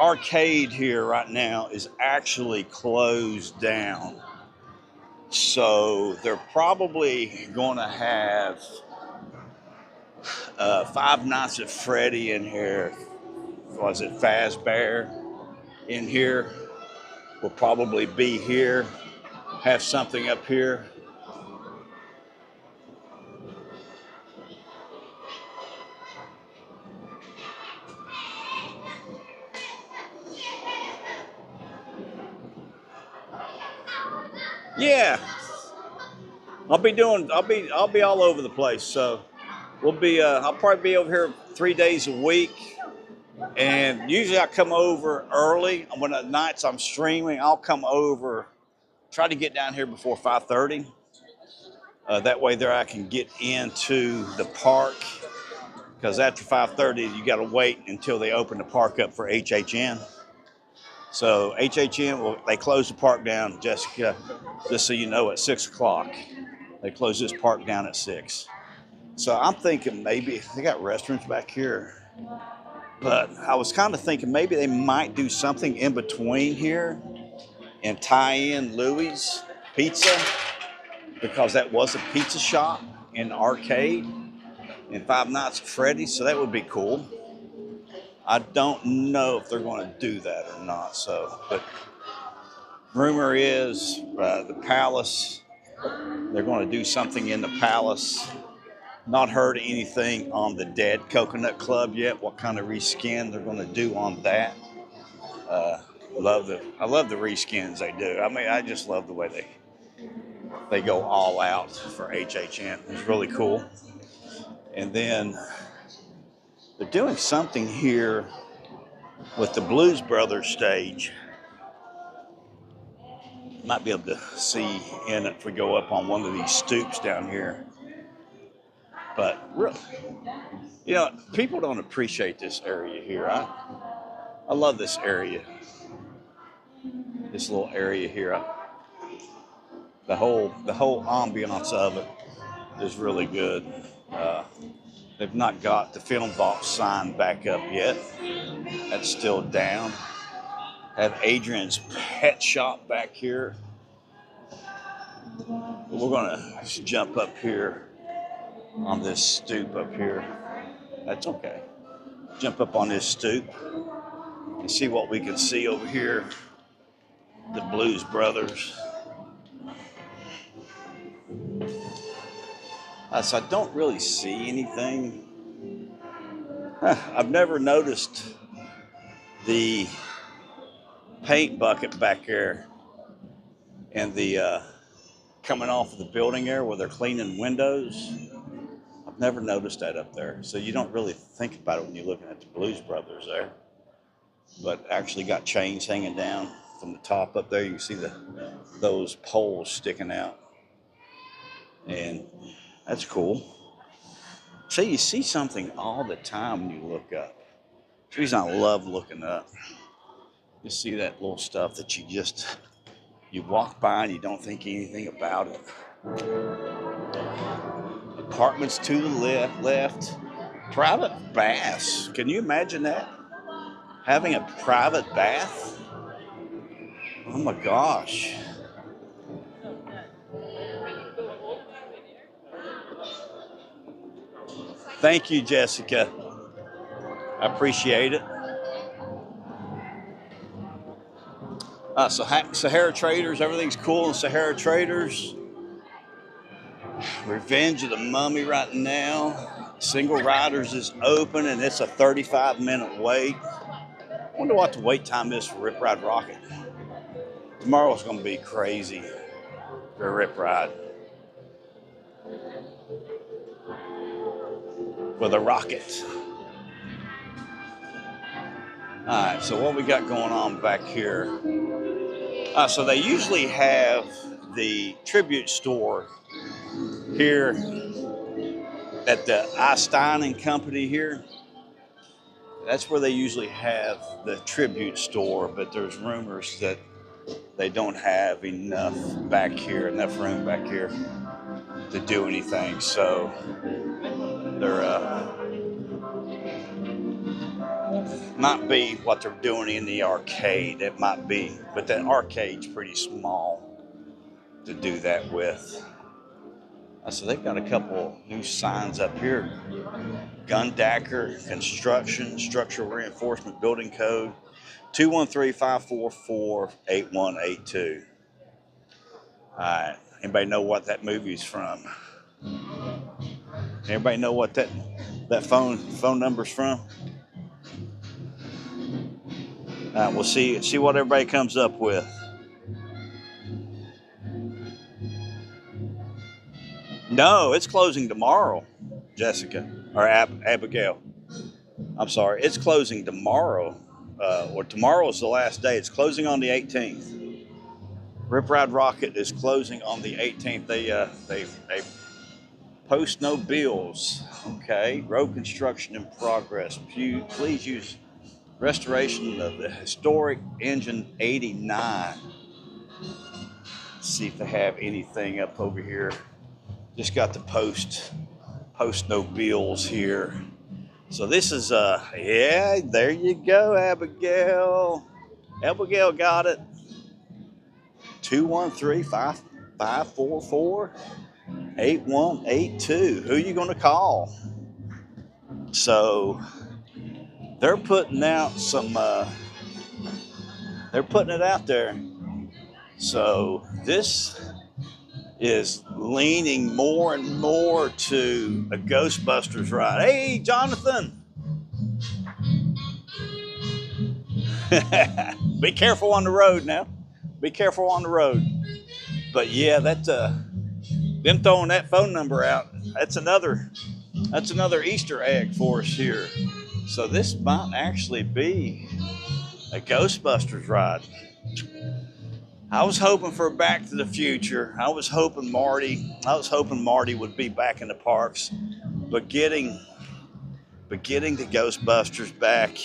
A: Arcade here right now is actually closed down. So they're probably going to have Five Nights at Freddy in here. Was it Fazbear in here? Will probably be here. Have something up here. Yeah, I'll be all over the place. So I'll probably be over here 3 days a week. And usually I come over early. When at nights I'm streaming, I'll come over, try to get down here before 5:30. That way there I can get into the park because after 5:30 you got to wait until they open the park up for HHN. So HHN, they close the park down, Jessica, just so you know, at 6 o'clock. They close this park down at 6. So I'm thinking maybe they got restaurants back here, but I was kind of thinking maybe they might do something in between here and tie in Louie's Pizza, because that was a pizza shop in the arcade in Five Nights at Freddy's, so that would be cool. I don't know if they're going to do that or not. So, but rumor is the Palace, they're going to do something in the Palace. Not heard anything on the Dead Coconut Club yet, what kind of reskin they're going to do on that. I love the reskins they do. I mean, I just love the way they go all out for HHN. It's really cool. And then they're doing something here with the Blues Brothers stage. Might be able to see in it if we go up on one of these stoops down here. But really, you know, people don't appreciate this area here. I love this area. This little area here. The whole ambiance of it is really good. They've not got the film vault sign back up yet. That's still down. Have Adrian's pet shop back here. We're gonna just jump up here on this stoop up here. That's okay. Jump up on this stoop and see what we can see over here. The Blues Brothers. So I don't really see anything. I've never noticed the paint bucket back there and the coming off of the building there where they're cleaning windows. I've never noticed that up there. So you don't really think about it when you're looking at the Blues Brothers there. But actually got chains hanging down from the top up there. You can see those poles sticking out. And that's cool. So you see something all the time when you look up. That's the reason I love looking up. You see that little stuff that you walk by and you don't think anything about it. Apartments to the left. Private baths. Can you imagine that? Having a private bath? Oh my gosh. Thank you, Jessica. I appreciate it. Sahara Traders, everything's cool in Sahara Traders. Revenge of the Mummy right now. Single Riders is open and it's a 35-minute wait. I wonder what the wait time is for Rip Ride Rocket. Tomorrow's going to be crazy for Rip Ride. With a rocket. All right, so what we got going on back here? So they usually have the tribute store here at the Einstein and Company here. That's where they usually have the tribute store, but there's rumors that they don't have enough room back here to do anything. So they're might be what they're doing in the arcade. It might be, but that arcade's pretty small to do that with. So they've got a couple new signs up here. Gundacker Construction, Structural Reinforcement Building Code, 213-544-8182. All right, anybody know what that movie's from? Everybody know what that phone number's from? We'll see what everybody comes up with. No, it's closing tomorrow, Jessica, or Abigail. I'm sorry, it's closing tomorrow, or tomorrow's the last day. It's closing on the 18th. Rip Ride Rocket is closing on the 18th. They Post no bills. Okay. Road construction in progress. Please use restoration of the historic engine 89. Let's see if they have anything up over here. Just got the post no bills here. So this is yeah, there you go, Abigail. Abigail got it. 213-544-8182. Who are you gonna call? So they're putting out some they're putting it out there. So this is leaning more and more to a Ghostbusters ride. Hey, Jonathan. Be careful on the road now. Be careful on the road. But yeah, that's them throwing that phone number out. That's another Easter egg for us here. So this might actually be a Ghostbusters ride. I was hoping for Back to the Future. I was hoping Marty would be back in the parks, but getting the Ghostbusters back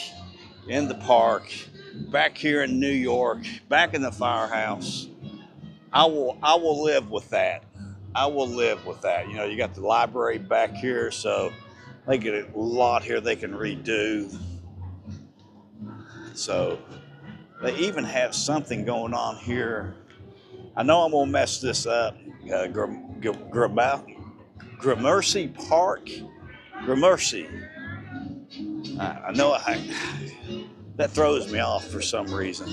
A: in the park, back here in New York, back in the firehouse, I will live with that. I will live with that. You know, you got the library back here, so they get a lot here they can redo. So they even have something going on here. I know I'm gonna mess this up. Gramercy Park. Gramercy. I know that throws me off for some reason.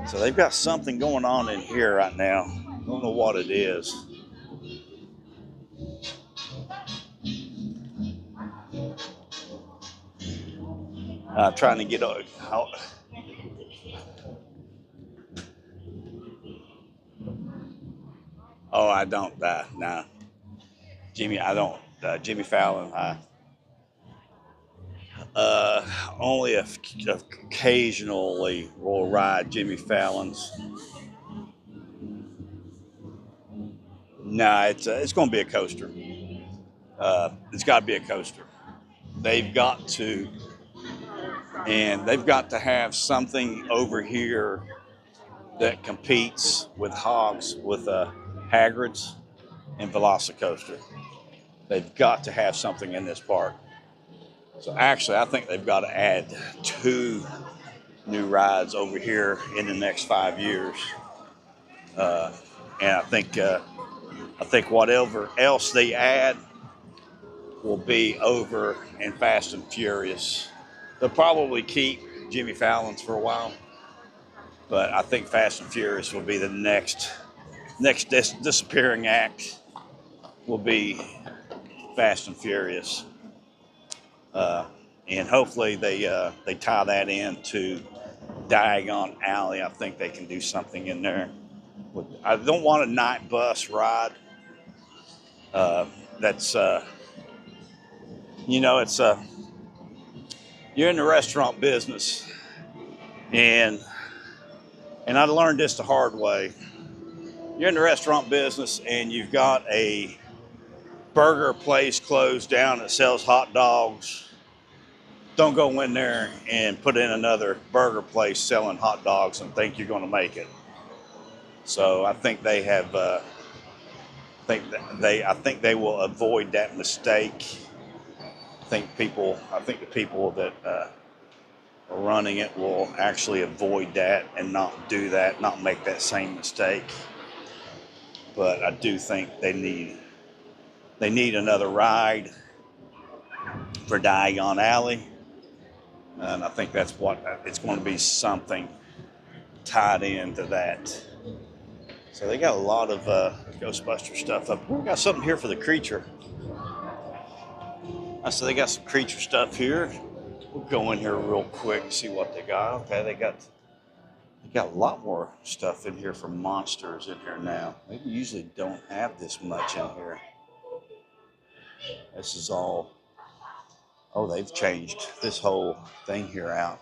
A: So they've got something going on in here right now. I don't know what it is. Trying to get out. Oh, I don't. Nah. Jimmy, I don't. Jimmy Fallon. Only occasionally will ride Jimmy Fallon's. Nah, it's going to be a coaster. It's got to be a coaster. They've got to have something over here that competes with Hogs, with Hagrid's and Velocicoaster. They've got to have something in this park. So actually, I think they've got to add 2 new rides over here in the next 5 years. And I think whatever else they add will be over in Fast and Furious. They'll probably keep Jimmy Fallon's for a while, but I think Fast and Furious will be the next disappearing act. Will be Fast and Furious, and hopefully they tie that into Diagon Alley. I think they can do something in there. I don't want a night bus ride. That's it's you're in the restaurant business, and I learned this the hard way. You're in the restaurant business, and you've got a burger place closed down that sells hot dogs. Don't go in there and put in another burger place selling hot dogs and think you're going to make it. So I think they have. I think they will avoid that mistake. I think the people that are running it will actually avoid that and not do that, not make that same mistake. But I do think they need another ride for Diagon Alley, and I think that's what it's going to be, something tied into that. So they got a lot of Ghostbuster stuff up. We got something here for the creature. So they got some creature stuff here. We'll go in here real quick and see what they got. Okay, they got a lot more stuff in here for monsters in here now. They usually don't have this much in here. This is all. Oh, they've changed this whole thing here out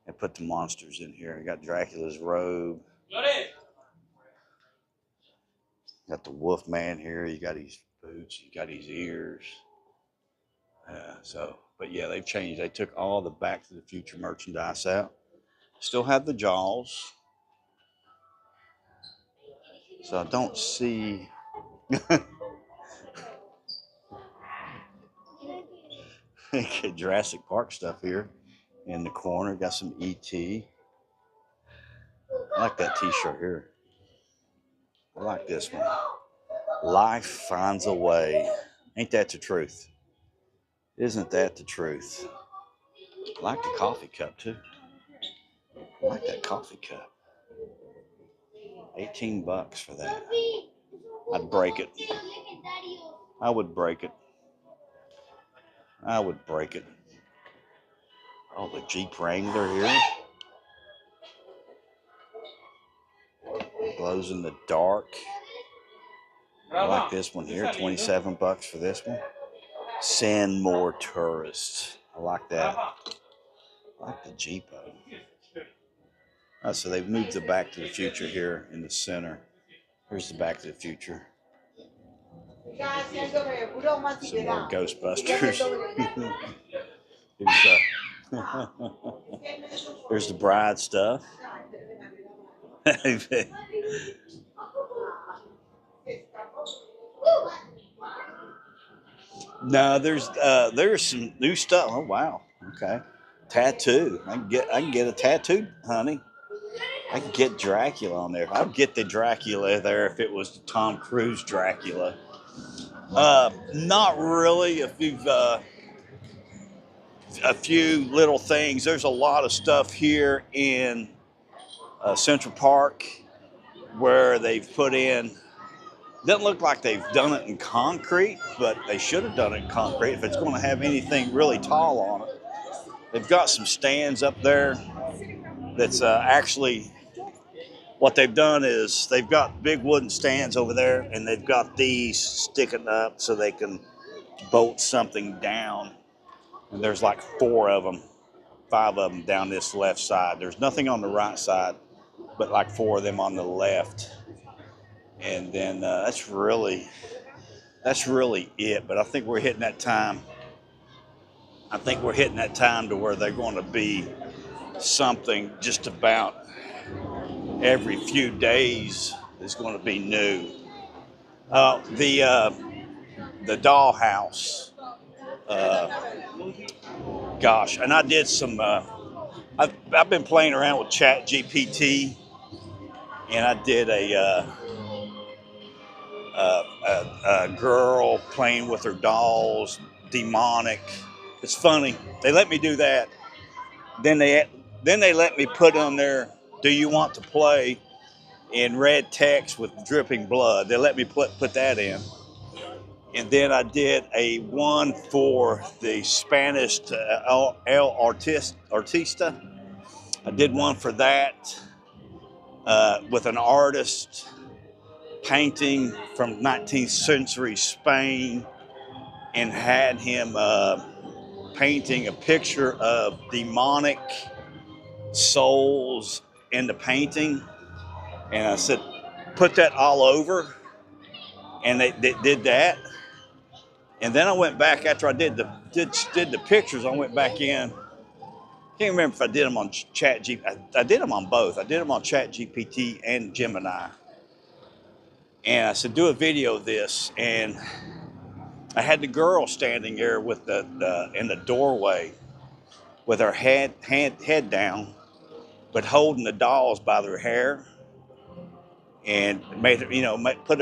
A: and put the monsters in here. You got Dracula's robe. Got the Wolf Man here. You got his boots. You got his ears. But yeah, they've changed. They took all the Back to the Future merchandise out. Still have the Jaws. So I don't see. Jurassic Park stuff here in the corner. Got some E.T. I like that t-shirt here. I like this one. Life finds a way. Ain't that the truth? Isn't that the truth? I like the coffee cup too. I like that coffee cup. $18 for that. I'd break it. I would break it. I would break it. Oh, the Jeep Wrangler here. Glows in the dark. I like this one here. $27 for this one. Sandmore Tourist. I like that. I like the Jeepo. Oh, so they've moved the Back to the Future here in the center. Here's the Back to the Future. Some more Ghostbusters. Here's the Bride stuff. No, there's some new stuff. Oh wow. Okay. Tattoo. I can get a tattoo, honey. I can get Dracula on there. I'd get the Dracula there if it was the Tom Cruise Dracula. Not really. If you've a few little things. There's a lot of stuff here in Central Park where they've put in. Doesn't look like they've done it in concrete, but they should have done it in concrete if it's going to have anything really tall on it. They've got some stands up there that's actually what they've done is they've got big wooden stands over there, and they've got these sticking up so they can bolt something down. And there's like 4 of them, 5 of them down this left side. There's nothing on the right side, but like 4 of them on the left. And then that's really it. But I think we're hitting that time. I think we're hitting that time to where they're going to be something just about every few days is going to be new. The dollhouse. Gosh, and I did some. I've been playing around with Chat GPT, and I did a girl playing with her dolls, demonic. It's funny. They let me do that. Then they let me put on there, do you want to play in red text with dripping blood? They let me put that in. And then I did a one for the Spanish El Artista. I did one for that with an artist painting from 19th century Spain, and had him painting a picture of demonic souls in the painting. And I said, put that all over. And they did that. And then I went back after I did the pictures. I went back in. Can't remember if I did them on Chat GPT. I did them on both. I did them on Chat GPT and Gemini. And I said, do a video of this. And I had the girl standing there with in the doorway with her head down, but holding the dolls by their hair, and made her, put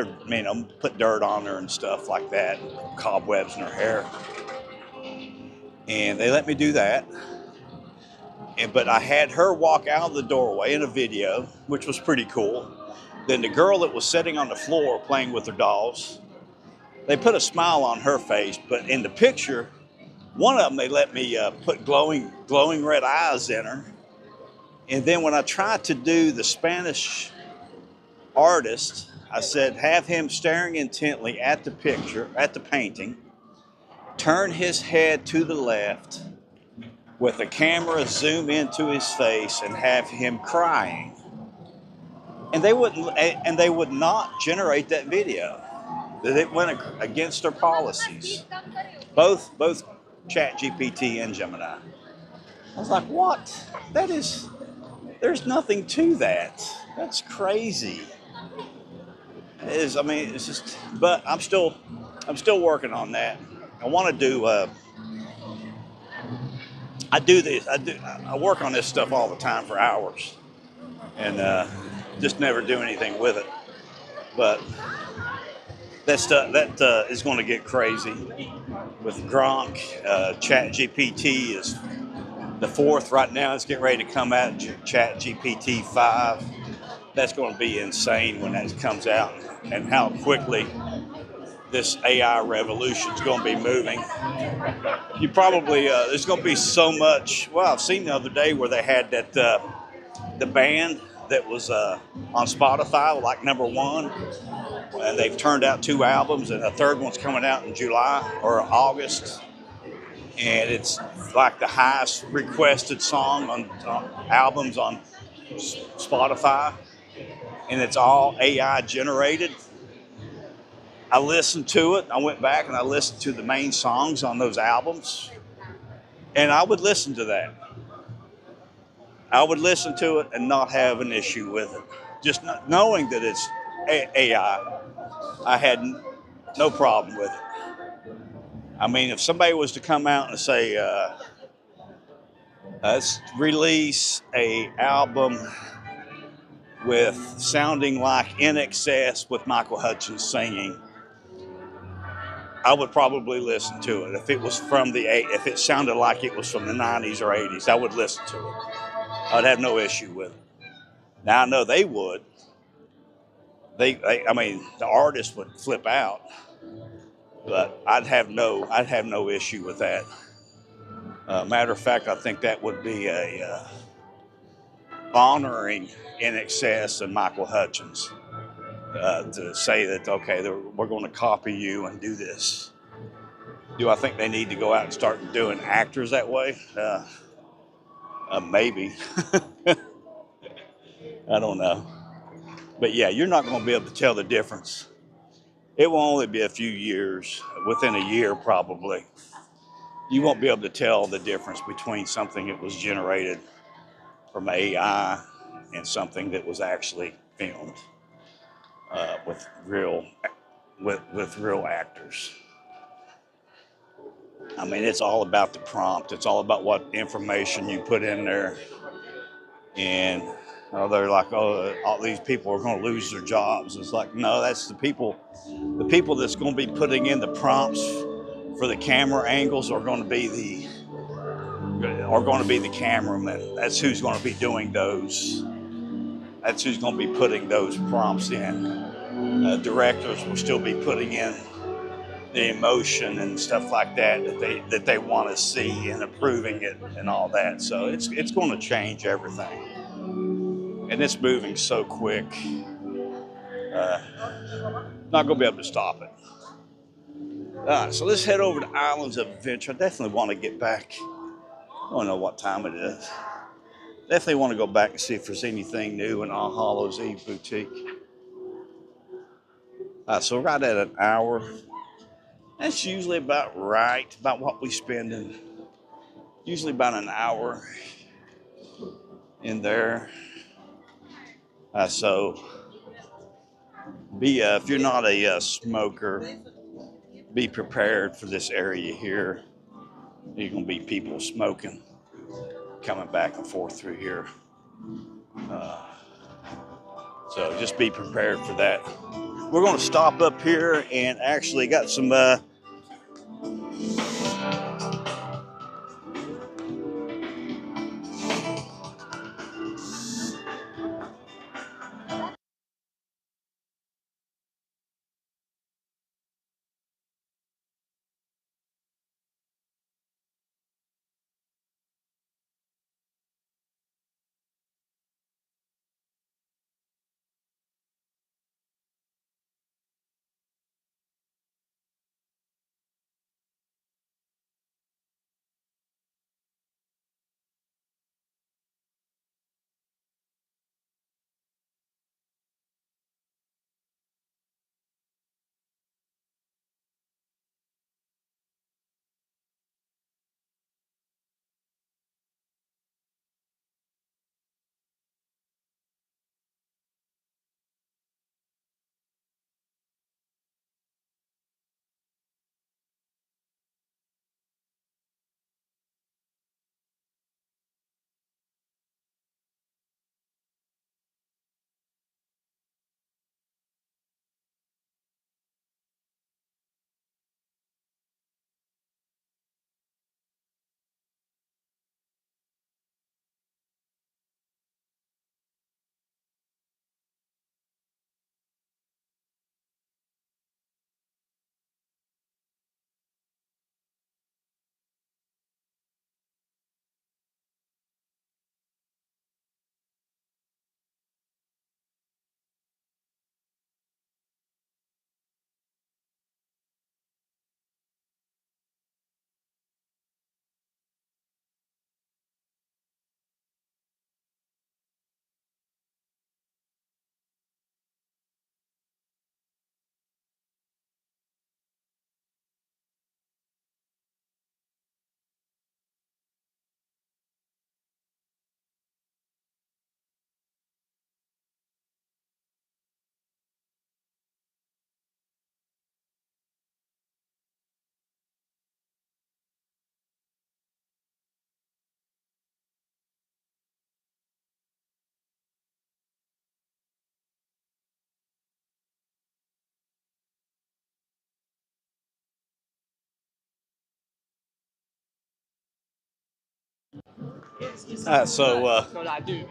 A: dirt on her and stuff like that, cobwebs in her hair. And they let me do that. But I had her walk out of the doorway in a video, which was pretty cool. Then the girl that was sitting on the floor playing with her dolls, they put a smile on her face, but in the picture, one of them they let me put glowing red eyes in her. And then when I tried to do the Spanish artist, I said, have him staring intently at the picture, at the painting, turn his head to the left, with the camera zoom into his face and have him crying. and they would not generate that video. That it went against their policies. Both ChatGPT and Gemini. I was like, what? There's nothing to that. That's crazy. It's just, but I'm still working on that. I want to do, I work on this stuff all the time for hours and just never do anything with it. But that stuff, that is going to get crazy with Gronk. ChatGPT is the fourth right now. It's getting ready to come out, ChatGPT 5. That's going to be insane when that comes out, and how quickly this AI revolution is going to be moving. You probably, there's going to be so much. Well, I've seen the other day where they had that, the band that was on Spotify, like #1, and they've turned out 2 albums, and a third one's coming out in July or August. And it's like the highest requested song on albums on Spotify, and it's all AI generated. I listened to it. I went back and I listened to the main songs on those albums, and I would listen to that. I would listen to it and not have an issue with it. Just knowing that it's AI, I had no problem with it. I mean, if somebody was to come out and say, let's release a album with sounding like In Excess with Michael Hutchins singing, I would probably listen to it. If it was if it sounded like it was from the 90s or 80s, I would listen to it. I'd have no issue with it. Now I know they would. I mean, the artist would flip out, but I'd have no issue with that. Matter of fact, I think that would be a honoring In Excess and Michael Hutchins to say that, okay, we're going to copy you and do this. Do I think they need to go out and start doing actors that way? Maybe. I don't know. But yeah, you're not going to be able to tell the difference. It will only be a few years, within a year probably. You won't be able to tell the difference between something that was generated from AI and something that was actually filmed with real actors. I mean, it's all about the prompt. It's all about what information you put in there. And they're like, oh, all these people are going to lose their jobs. It's like, no, that's the people that's going to be putting in the prompts for the camera angles are going to be the cameramen. That's who's going to be doing those. That's who's going to be putting those prompts in. Directors will still be putting in the emotion and stuff like that they want to see and approving it and all that. So it's going to change everything, and it's moving so quick. Not going to be able to stop it. So let's head over to Islands of Adventure. I definitely want to get back. I don't know what time it is. Definitely want to go back and see if there's anything new in All Hallows Eve Boutique. So right at an hour. That's usually about right, about what we spend in. Usually about an hour in there. So if you're not a smoker, be prepared for this area here. There's going to be people smoking, coming back and forth through here. So just be prepared for that. We're going to stop up here and actually got some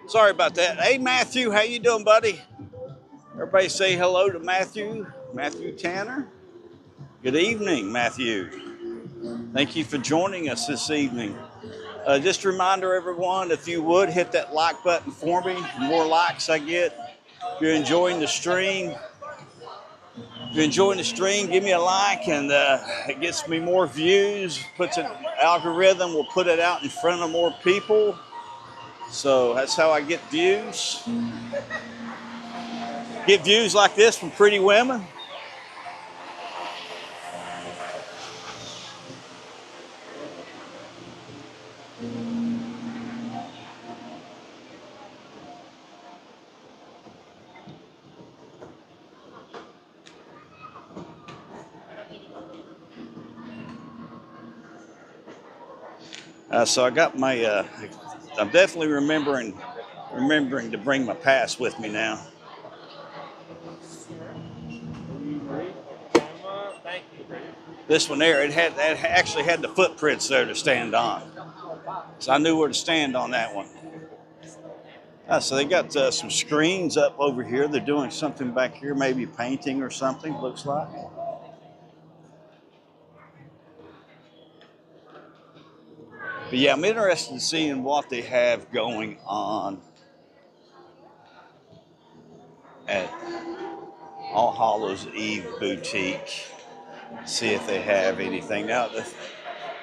A: Sorry about that. Hey, Matthew, how you doing, buddy? Everybody say hello to Matthew. Matthew Tanner. Good evening, Matthew. Thank you for joining us this evening. Just a reminder, everyone, if you would hit that like button for me. The more likes I get, if you're enjoying the stream, give me a like, and it gets me more views. Puts an algorithm, will put it out in front of more people. So that's how I get views. Get views like this from pretty women. So I got my, I'm definitely remembering to bring my pass with me now. This one there, it actually had the footprints there to stand on. So I knew where to stand on that one. So they got some screens up over here. They're doing something back here, maybe painting or something, looks like. But yeah, I'm interested in seeing what they have going on at All Hallows Eve Boutique. See if they have anything. Now, the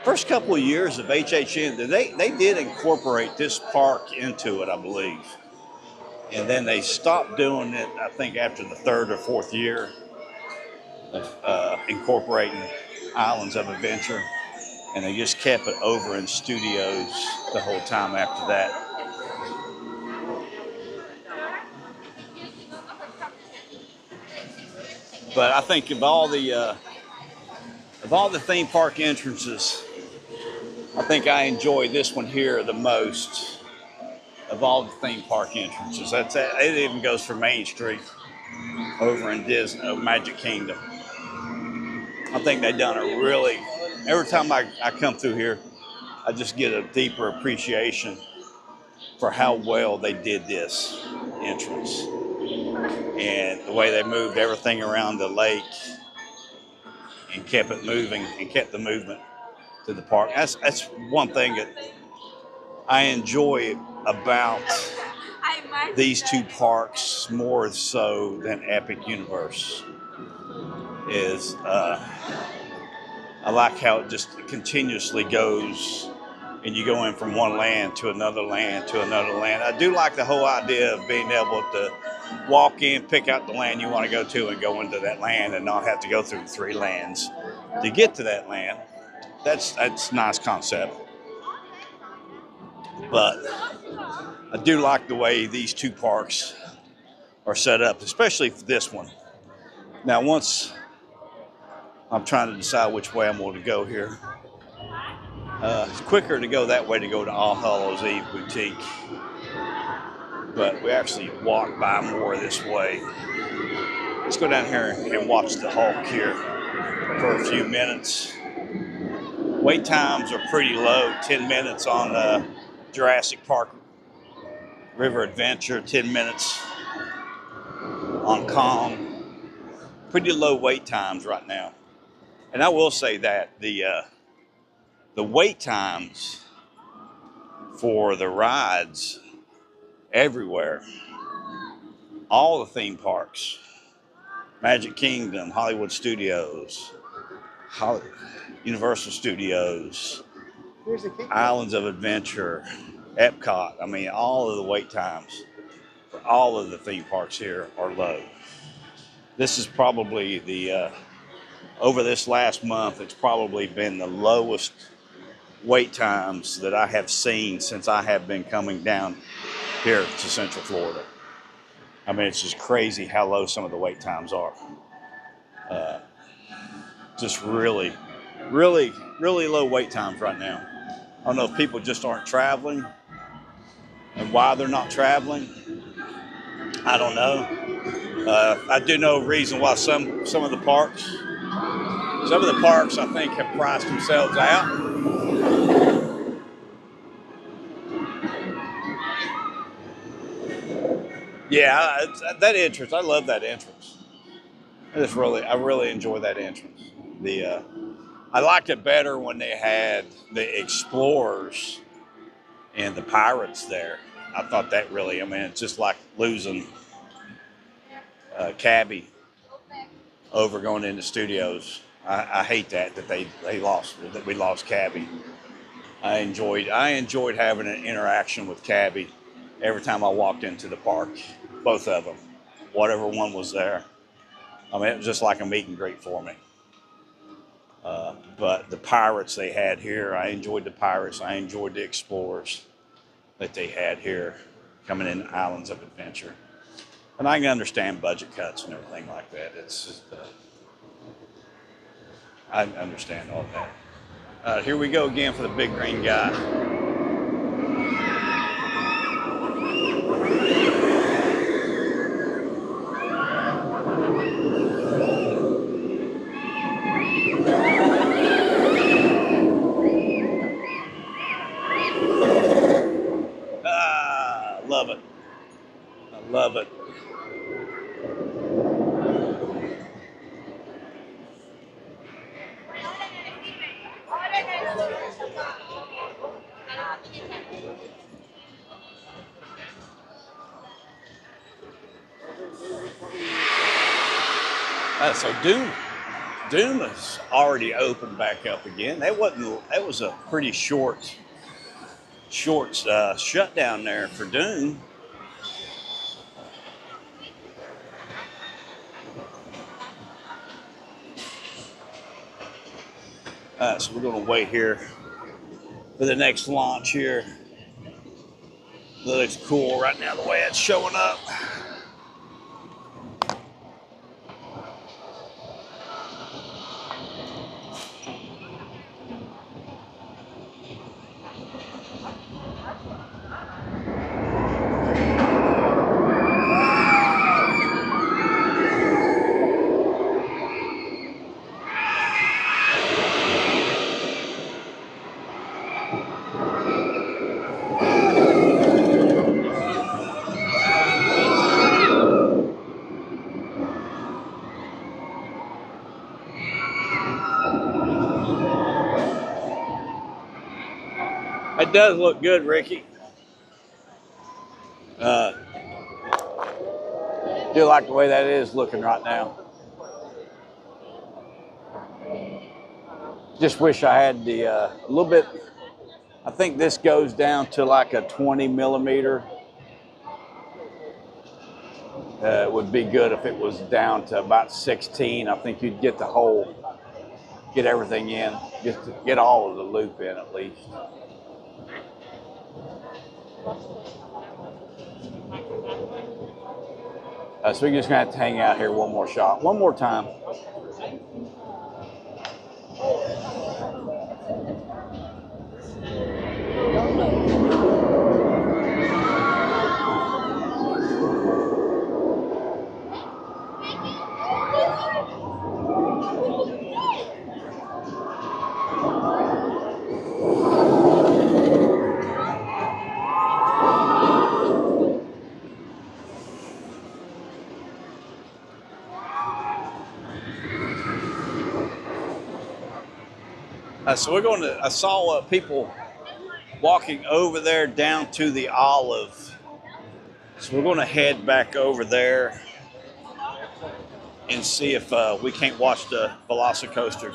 A: first couple of years of HHN, they did incorporate this park into it, I believe. And then they stopped doing it, I think, after the third or fourth year of incorporating Islands of Adventure. And they just kept it over in studios the whole time after that. But I think of all the theme park entrances, I think I enjoy this one here the most of all the theme park entrances. It even goes for Main Street over in Disney, Magic Kingdom. I think they've done a really, every time I come through here, I just get a deeper appreciation for how well they did this entrance and the way they moved everything around the lake and kept it moving and kept the movement to the park. That's one thing that I enjoy about these two parks more so than Epic Universe is I like how it just continuously goes and you go in from one land to another land to another land. I do like the whole idea of being able to walk in, pick out the land you want to go to and go into that land and not have to go through 3 lands to get to that land. That's a nice concept. But I do like the way these two parks are set up, especially for this one. Now, once I'm trying to decide which way I'm going to go here. It's quicker to go that way to go to All Hallows Eve Boutique. But we actually walk by more this way. Let's go down here and watch the Hulk here for a few minutes. Wait times are pretty low. 10 minutes on Jurassic Park River Adventure, 10 minutes on Kong. Pretty low wait times right now. And I will say that the wait times for the rides everywhere, all the theme parks, Magic Kingdom, Hollywood Studios, Universal Studios, Islands of Adventure, Epcot. I mean, all of the wait times for all of the theme parks here are low. This is probably over this last month, it's probably been the lowest wait times that I have seen since I have been coming down here to Central Florida. I mean, it's just crazy how low some of the wait times are. Just really, really, really low wait times right now. I don't know if people just aren't traveling and why they're not traveling. I don't know. I do know a reason why some of the parks, I think, have priced themselves out. Yeah, that entrance. I love that entrance. I really enjoy that entrance. I liked it better when they had the explorers and the pirates there. I thought that really. I mean, it's just like losing Cabby over going into studios. I hate that we lost Cabby. I enjoyed having an interaction with Cabby every time I walked into the park. Both of them, whatever one was there. I mean, it was just like a meet and greet for me. But the pirates they had here, I enjoyed the pirates. I enjoyed the explorers that they had here coming in Islands of Adventure. And I can understand budget cuts and everything like that. It's just, I understand all that. Here we go again for the big green guy. Love it. I love it. So Doom is already opened back up again. That was a pretty short shutdown there for Doom. So we're going to wait here for the next launch here. That looks cool right now the way it's showing up. It does look good, Ricky. Do like the way that is looking right now. Just wish I had the a little bit. I think this goes down to like a 20 millimeter. It would be good if it was down to about 16. I think you'd get get everything in, get all of the loop in at least. So we're just gonna have to hang out here one more time. So I saw people walking over there down to the Olive. So we're going to head back over there and see if we can't watch the Velocicoaster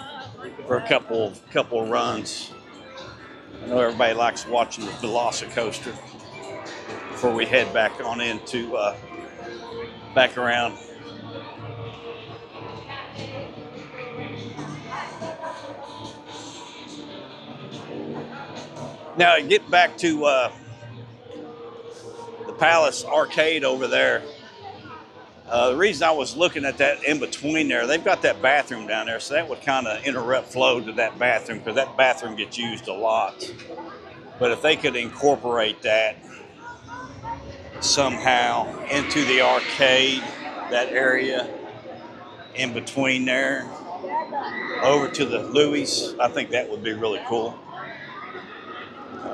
A: for a couple of runs. I know everybody likes watching the Velocicoaster before we head back on into back around. Now, get back to the Palace Arcade over there. The reason I was looking at that in between there, they've got that bathroom down there, so that would kind of interrupt flow to that bathroom because that bathroom gets used a lot. But if they could incorporate that somehow into the arcade, that area in between there, over to the Louis, I think that would be really cool.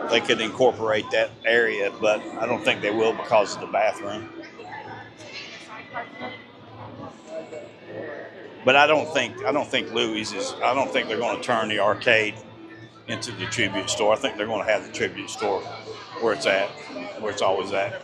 A: They could incorporate that area, but I don't think they will because of the bathroom. But I don't think Louis is. I don't think they're going to turn the arcade into the tribute store. I think they're going to have the tribute store where it's at, where it's always at.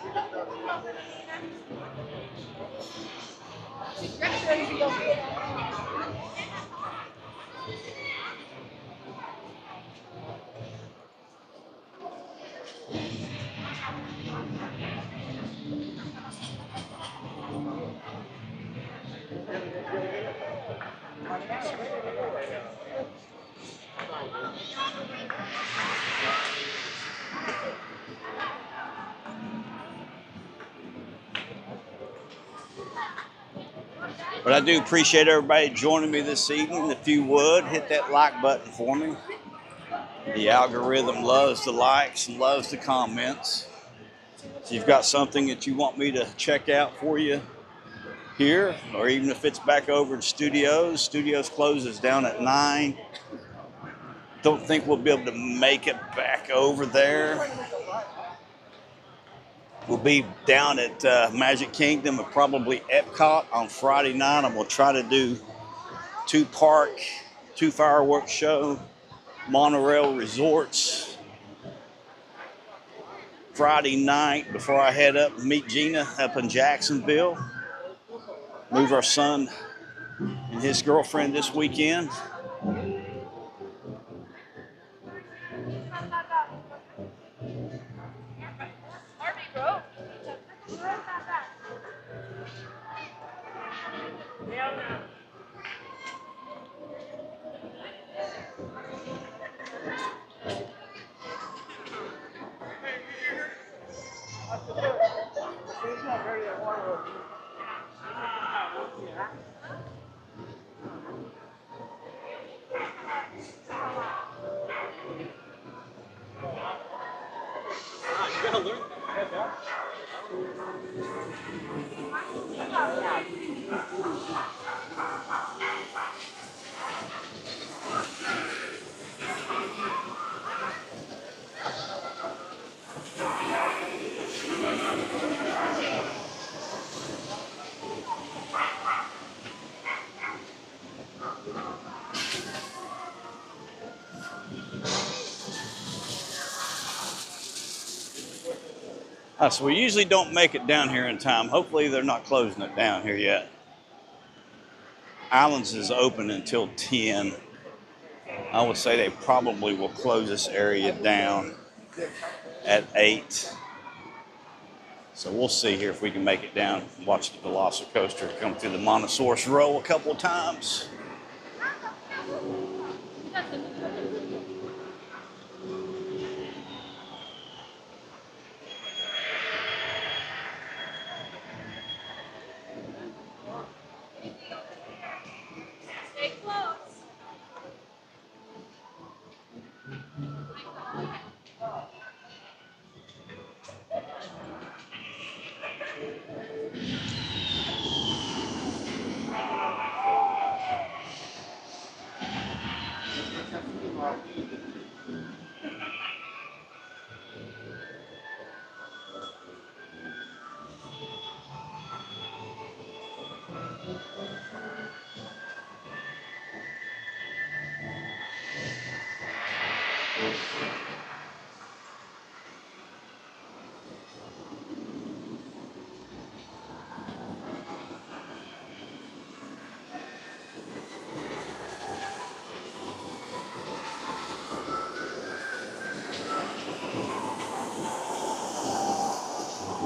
A: But I do appreciate everybody joining me this evening. If you would, hit that like button for me. The algorithm loves the likes and loves the comments. If you've got something that you want me to check out for you here, or even if it's back over in Studios. Studios closes down at 9. Don't think we'll be able to make it back over there. We'll be down at Magic Kingdom and probably Epcot on Friday night. I'm going to try to do 2 fireworks show, monorail resorts Friday night before I head up and meet Gina up in Jacksonville. Move our son and his girlfriend this weekend. So we usually don't make it down here in time. Hopefully they're not closing it down here yet. Islands is open until 10. I would say they probably will close this area down at 8. So we'll see here if we can make it down and watch the Velocicoaster come through the Montosaurus Row a couple of times.
B: Stay close.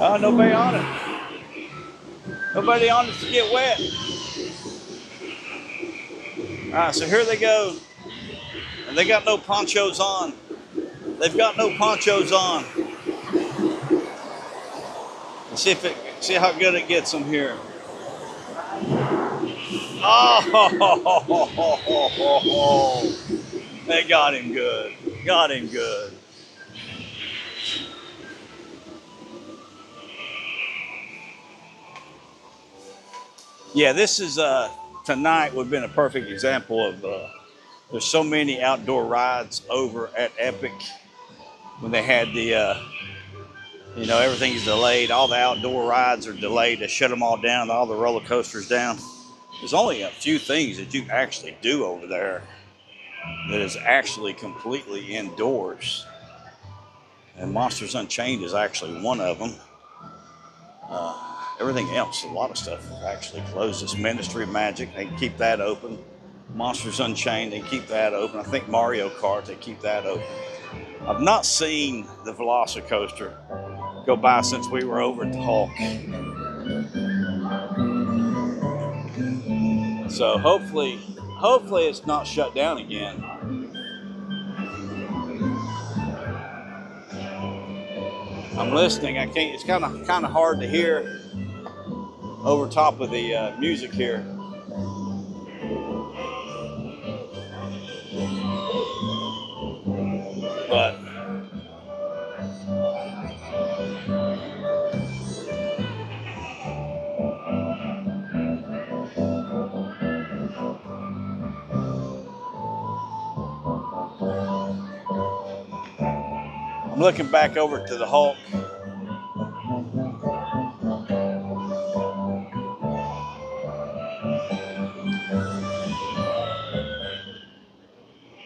A: Oh, nobody on it. Nobody on it to get wet. All right, so here they go. And they got no ponchos on. They've got no ponchos on. Let's see how good it gets them here. Oh, they got him good. Got him good. Yeah, this is tonight would have been a perfect example of there's so many outdoor rides over at Epic when they had the everything's delayed. All the outdoor rides are delayed. They shut them all down. All the roller coasters down. There's only a few things that you actually do over there that is actually completely indoors. And Monsters Unchained is actually one of them. Everything else, a lot of stuff is actually closed. It's Ministry of Magic, they keep that open. Monsters Unchained, they keep that open. I think Mario Kart, they keep that open. I've not seen the Velocicoaster go by since we were over at the Hulk. So hopefully it's not shut down again. I'm listening. I can't. It's kind of hard to hear over top of the music here. But I'm looking back over to the Hulk.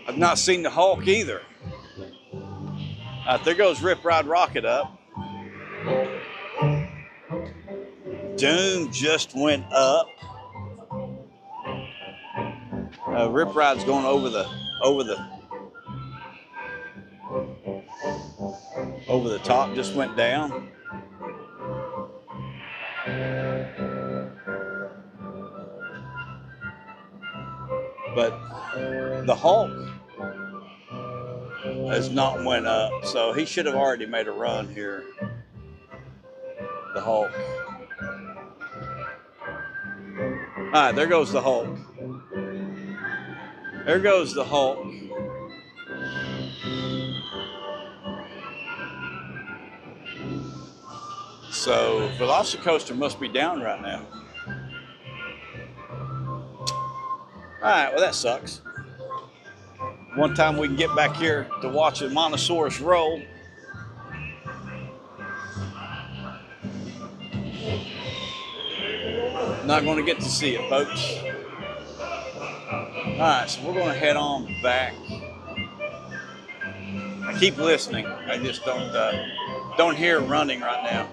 A: I've not seen the Hulk either. There goes Rip Ride Rocket up. Doom just went up. Rip Ride's going over the top. Just went down. But the Hulk has not went up, so he should have already made a run here. The Hulk. All right, there goes the Hulk. There goes the Hulk. So Velocicoaster must be down right now. All right, well that sucks. One time we can get back here to watch a Monosaurus roll. Not going to get to see it, folks. All right, so we're going to head on back. I keep listening. I just don't hear it running right now.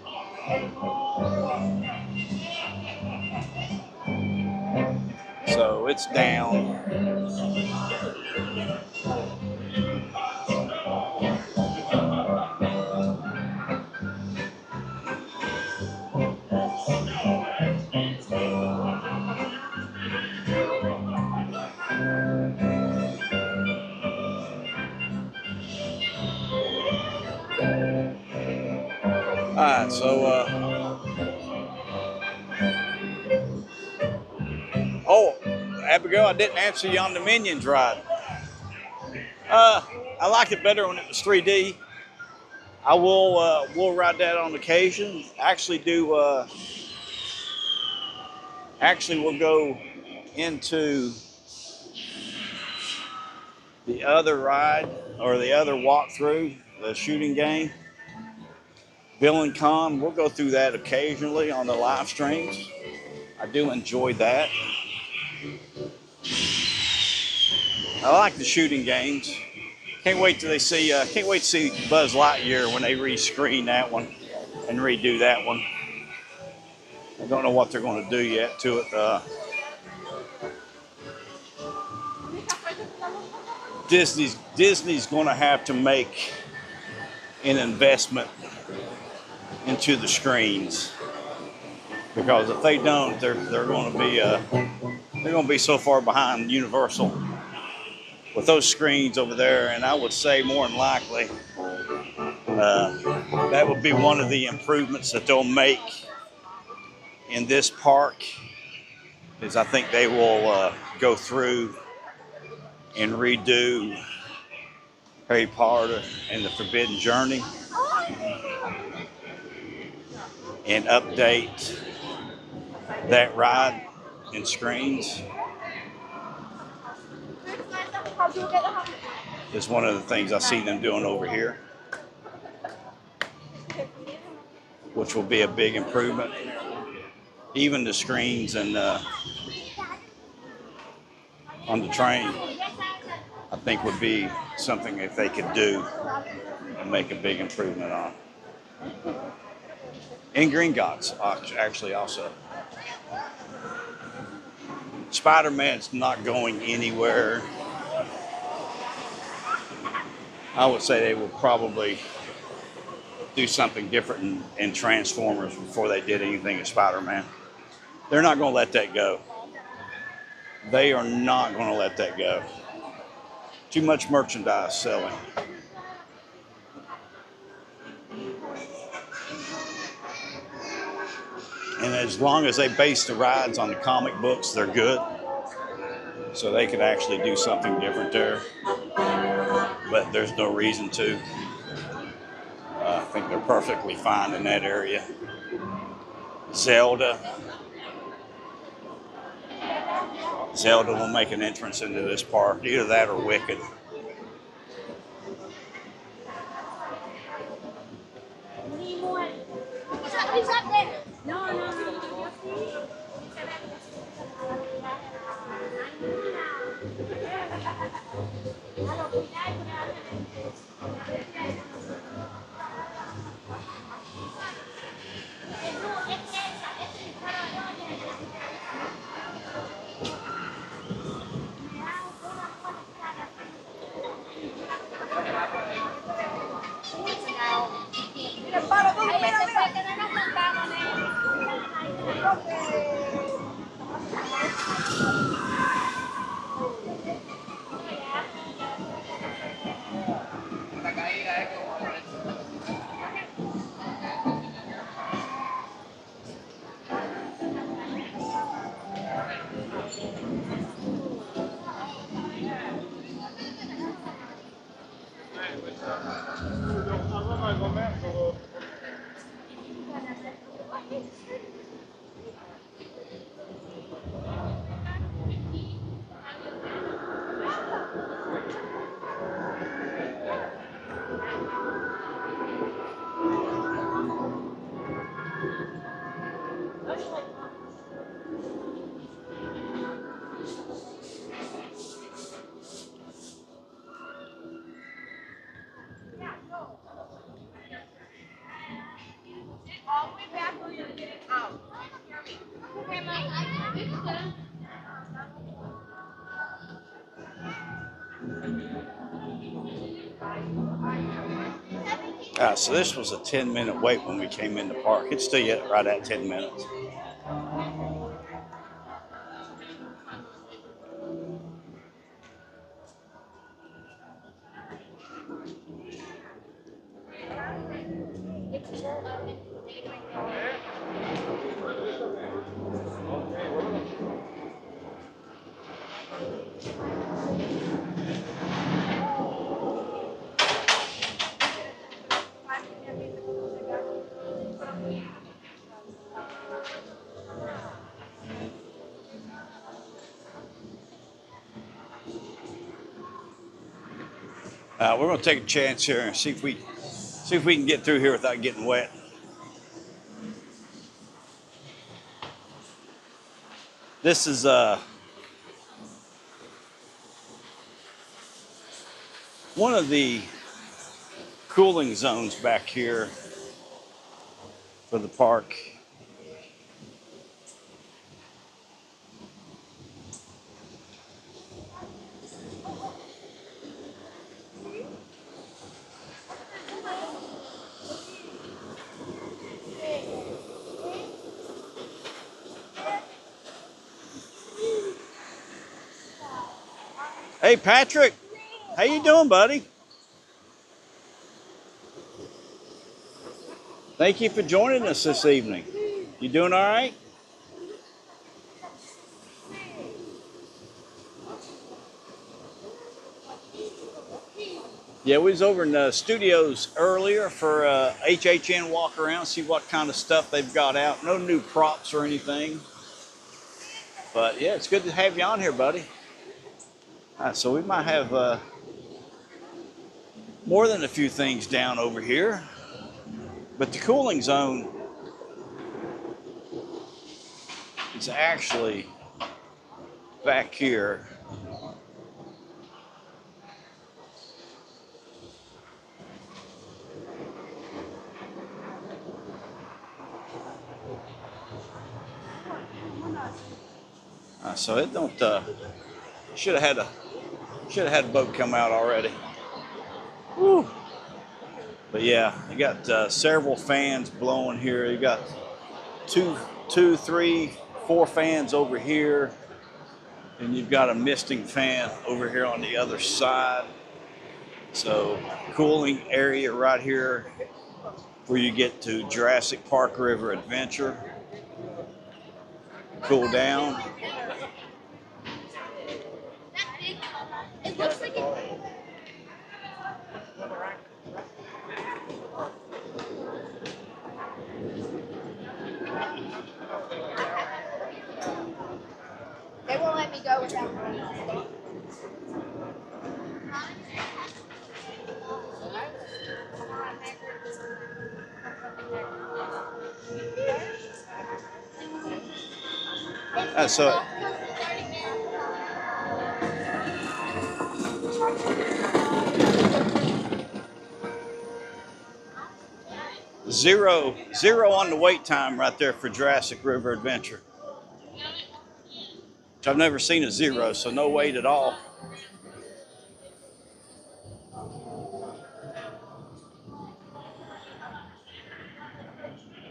A: So it's down. All right, so oh, Abigail, I didn't answer you on the Minions ride. I like it better when it was 3D. I will ride that on occasion. We'll go into the other ride or the other walkthrough, the shooting game. Bill and Con, we'll go through that occasionally on the live streams. I do enjoy that. I like the shooting games. Can't wait to see Buzz Lightyear when they rescreen that one and redo that one. I don't know what they're going to do yet to it. Disney's going to have to make an investment into the screens, because if they don't, they're going to be so far behind Universal with those screens over there. And I would say more than likely that would be one of the improvements that they'll make in this park. Is I think they will go through and redo Harry Potter and the Forbidden Journey and update that ride and screens. Is one of the things I see them doing over here, which will be a big improvement. Even the screens and on the train, I think would be something if they could do and make a big improvement on. And Green Gods, actually, also. Spider-Man's not going anywhere. I would say they will probably do something different in Transformers before they did anything at Spider-Man. They're not going to let that go. They are not going to let that go. Too much merchandise selling. And as long as they base the rides on the comic books, they're good. So they could actually do something different there. But there's no reason to. I think they're perfectly fine in that area. Zelda will make an entrance into this park. Either that or Wicked.
B: He's up there. No. All the way back, we're gonna get it out. Okay, Mom.
A: So this was a 10-minute wait when we came in the park. It's still yet right at 10 minutes. We're going to take a chance here and see if we can get through here without getting wet. This is one of the cooling zones back here for the park. Hey, Patrick, how you doing, buddy? Thank you for joining us this evening. You doing all right? Yeah, we was over in the studios earlier for HHN walk around, see what kind of stuff they've got out. No new props or anything. But yeah, it's good to have you on here, buddy. So we might have more than a few things down over here. But the cooling zone is actually back here So it don't. Should have had a boat come out already. Woo. But yeah, you got several fans blowing here. You got two, 3, 4 fans over here, and you've got a misting fan over here on the other side. So cooling area right here where you get to Jurassic Park River Adventure. Cool down.
B: It looks like it. They won't let me go without money.
A: So zero on the wait time right there for Jurassic River Adventure. I've never seen a 0, so no wait at all.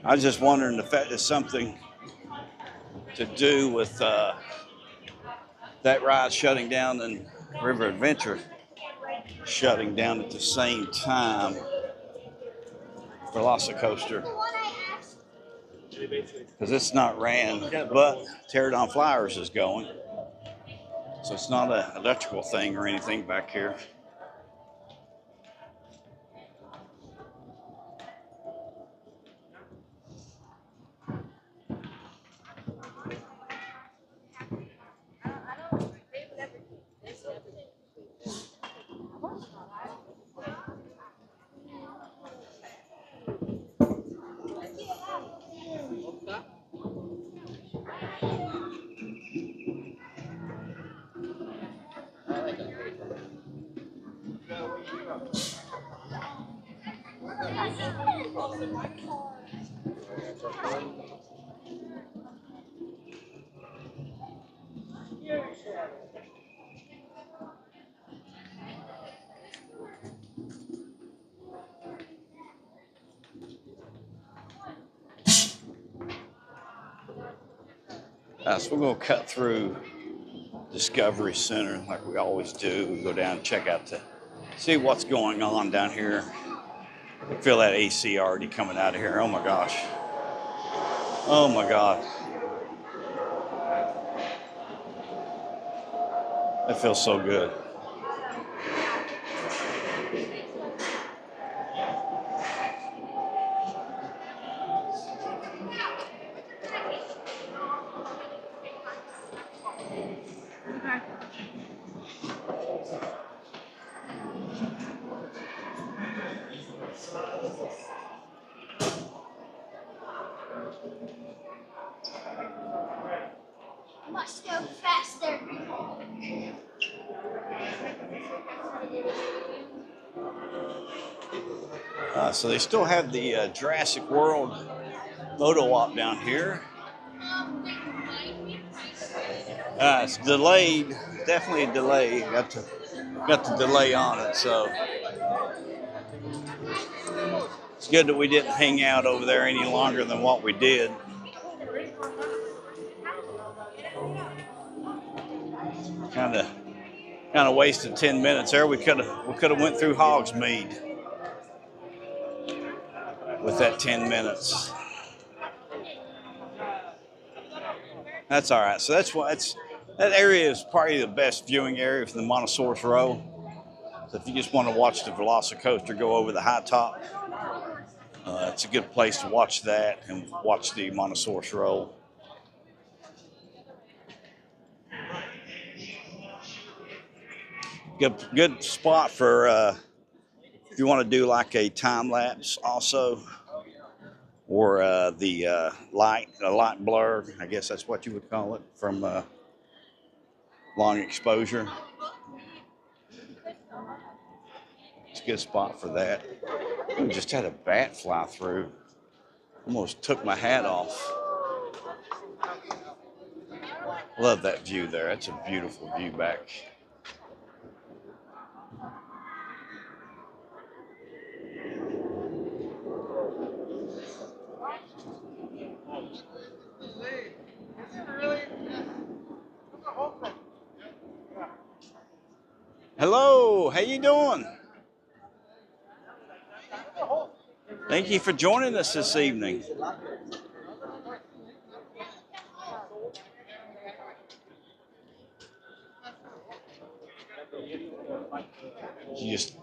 A: I was just wondering if that is something to do with that ride shutting down and River Adventure shutting down at the same time. Velocicoaster, because it's not ran, but Pterodon Flyers is going, so it's not an electrical thing or anything back here. So we're going to cut through Discovery Center like we always do. We go down and check out to see what's going on down here. I feel that AC already coming out of here. Oh my gosh. Oh my God. That feels so good.
B: Must go faster.
A: So they still have the Jurassic World photo op down here. It's delayed, definitely a delay. Got the delay on it, so it's good that we didn't hang out over there any longer than what we did. Kind of wasted 10 minutes there. We could have went through Hogsmeade with that 10 minutes. That's all right. So that area is probably the best viewing area for the Montosaurus Row. So if you just want to watch the Velocicoaster go over the high top, it's a good place to watch that and watch the Montosaurus Row. Good spot for if you want to do like a time lapse also, or the light blur. I guess that's what you would call it, from long exposure. It's a good spot for that. We just had a bat fly through. Almost took my hat off. Love that view there. That's a beautiful view back. Hello, how you doing? Thank you for joining us this evening.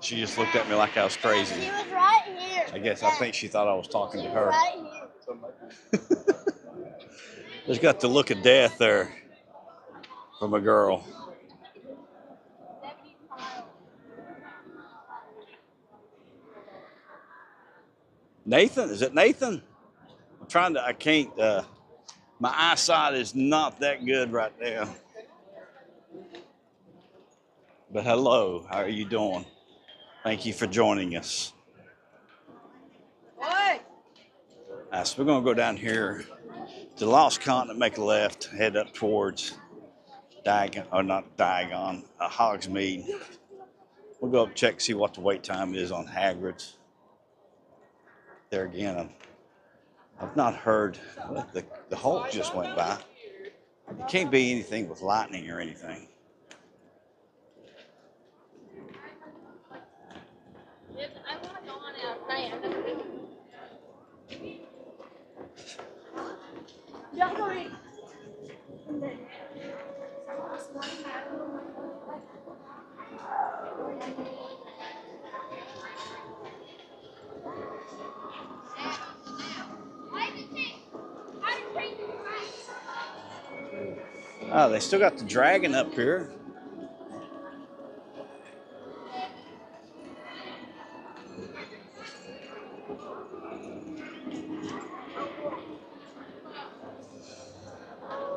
A: She just looked at me like I was crazy.
B: She was right here.
A: I think she thought I was talking to her.
B: Right here.
A: Just got the look of death there from a girl. Nathan, is it Nathan? I can't, my eyesight is not that good right now. But hello, how are you doing? Thank you for joining us. So we're gonna go down here to the Lost Continent, make a left, head up towards Diagon, or not Diagon, Hogsmeade. We'll go up check, see what the wait time is on Hagrid's. There again, I've not heard, the Hulk just went by. It can't be anything with lightning or anything.
B: I want to go on outside.
A: Oh, they still got the dragon up here.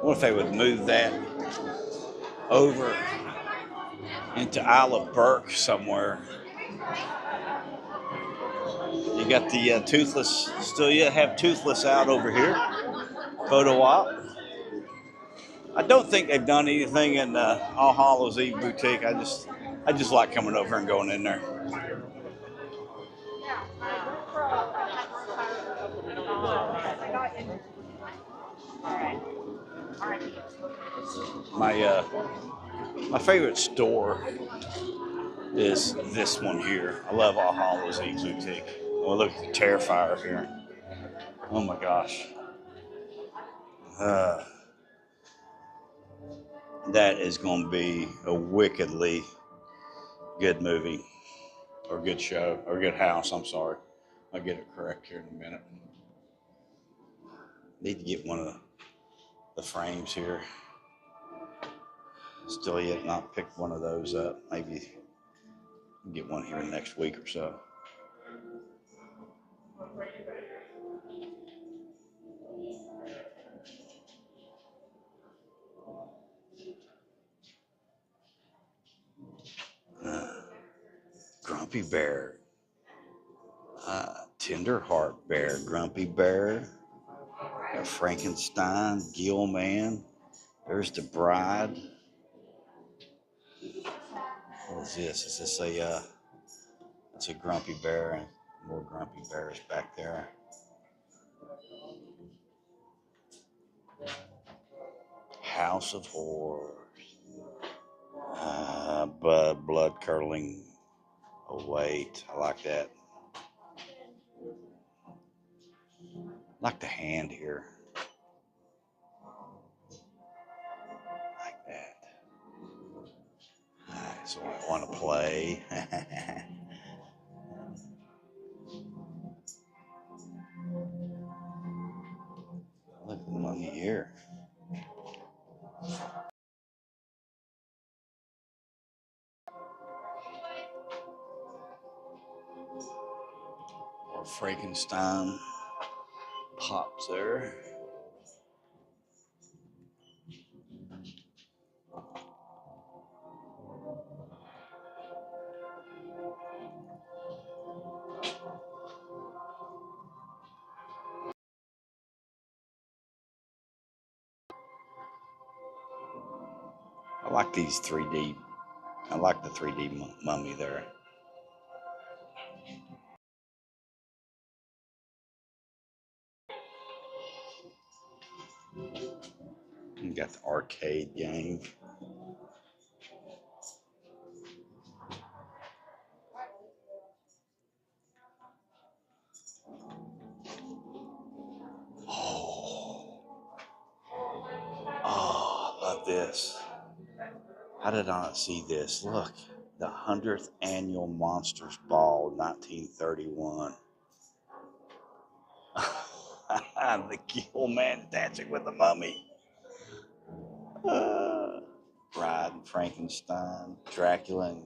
A: What if they would move that over into Isle of Burke somewhere? You got the Toothless, still yet have Toothless out over here. Photo op. I don't think they've done anything in All Hallows Eve boutique. I just like coming over and going in there. My favorite store is this one here. I love All Hallows Eve boutique. Oh, look at the Terrifier here. Oh my gosh. That is going to be a wickedly good movie, or good show, or good house. I'm sorry. I'll get it correct here in a minute. Need to get one of the frames here. Still yet not picked one of those up. Maybe get one here next week or so. Grumpy Bear. Tender Heart Bear. Grumpy Bear. Frankenstein. Gill Man. There's the Bride. What is this? Is this a, it's a Grumpy Bear, and more Grumpy Bears back there. House of Horrors. Blood curdling. Oh, wait. I like that. I like the hand here. Like that. Alright, so I want to play. Look at the mummy here. Or Frankenstein pops there. like these 3D. I like the 3D mummy there. You got the arcade game. Oh, I love this. How did I not see this? Look, the 100th Annual Monsters Ball, 1931. The Gill Man dancing with the mummy. Bride and Frankenstein, Dracula and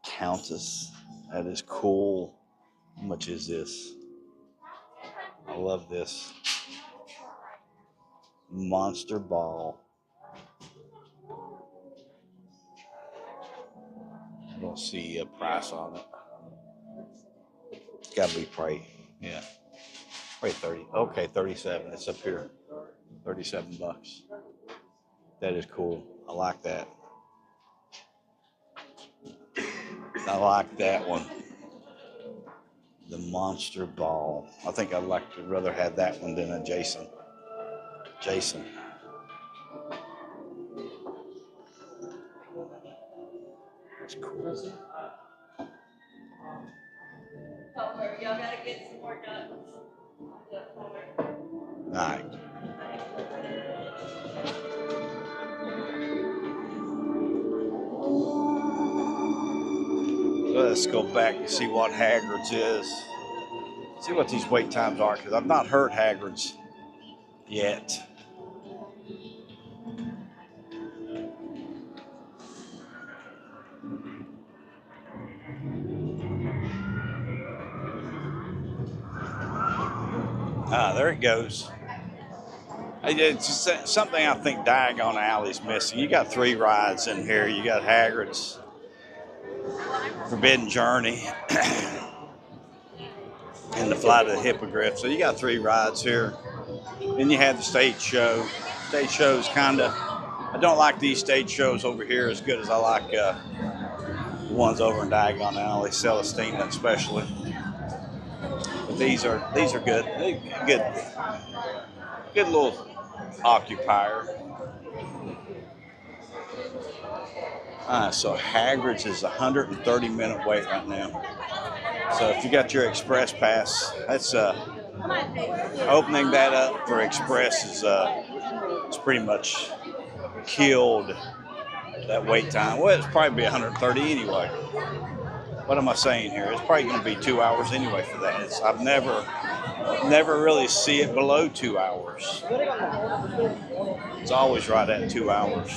A: Countess. That is cool. How much is this? I love this. Monster Ball. I don't see a price on it. It's got to be probably, yeah, probably 30. Okay, 37. It's up here. 37 bucks. That is cool. I like that. I like that one. The Monster Ball. I think I'd like to rather have that one than a Jason. Jason. That's cool.
B: Y'all gotta get some more ducks.
A: Night. Let's go back and see what Hagrid's is. See what these wait times are, because I've not heard Hagrid's yet. Ah, there it goes. It's just something I think Diagon Alley's missing. You got 3 rides in here. You got Hagrid's Forbidden Journey and the Flight of the Hippogriff. So you got 3 rides here. Then you have the stage show. Stage show's kind of, I don't like these stage shows over here as good as I like the ones over in Diagon Alley, Celestina especially. But these are good. Good little occupier. So Hagrid's is a 130-minute wait right now. So if you got your express pass, that's opening that up for express is it's pretty much killed that wait time. Well, it's probably be 130 anyway. What am I saying here? It's probably going to be 2 hours anyway for that. I've never really see it below 2 hours. It's always right at 2 hours.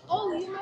B: Oh, you know.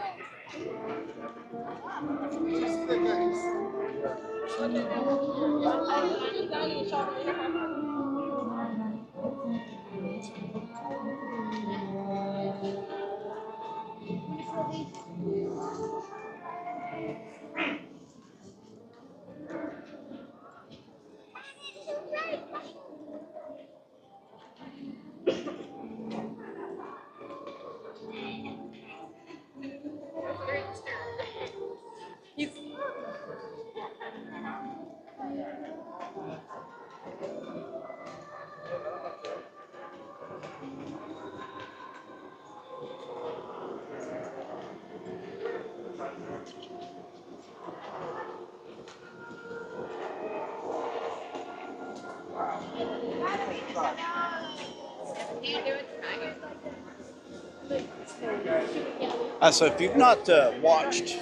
B: Do you do it tonight?
A: So if you've not watched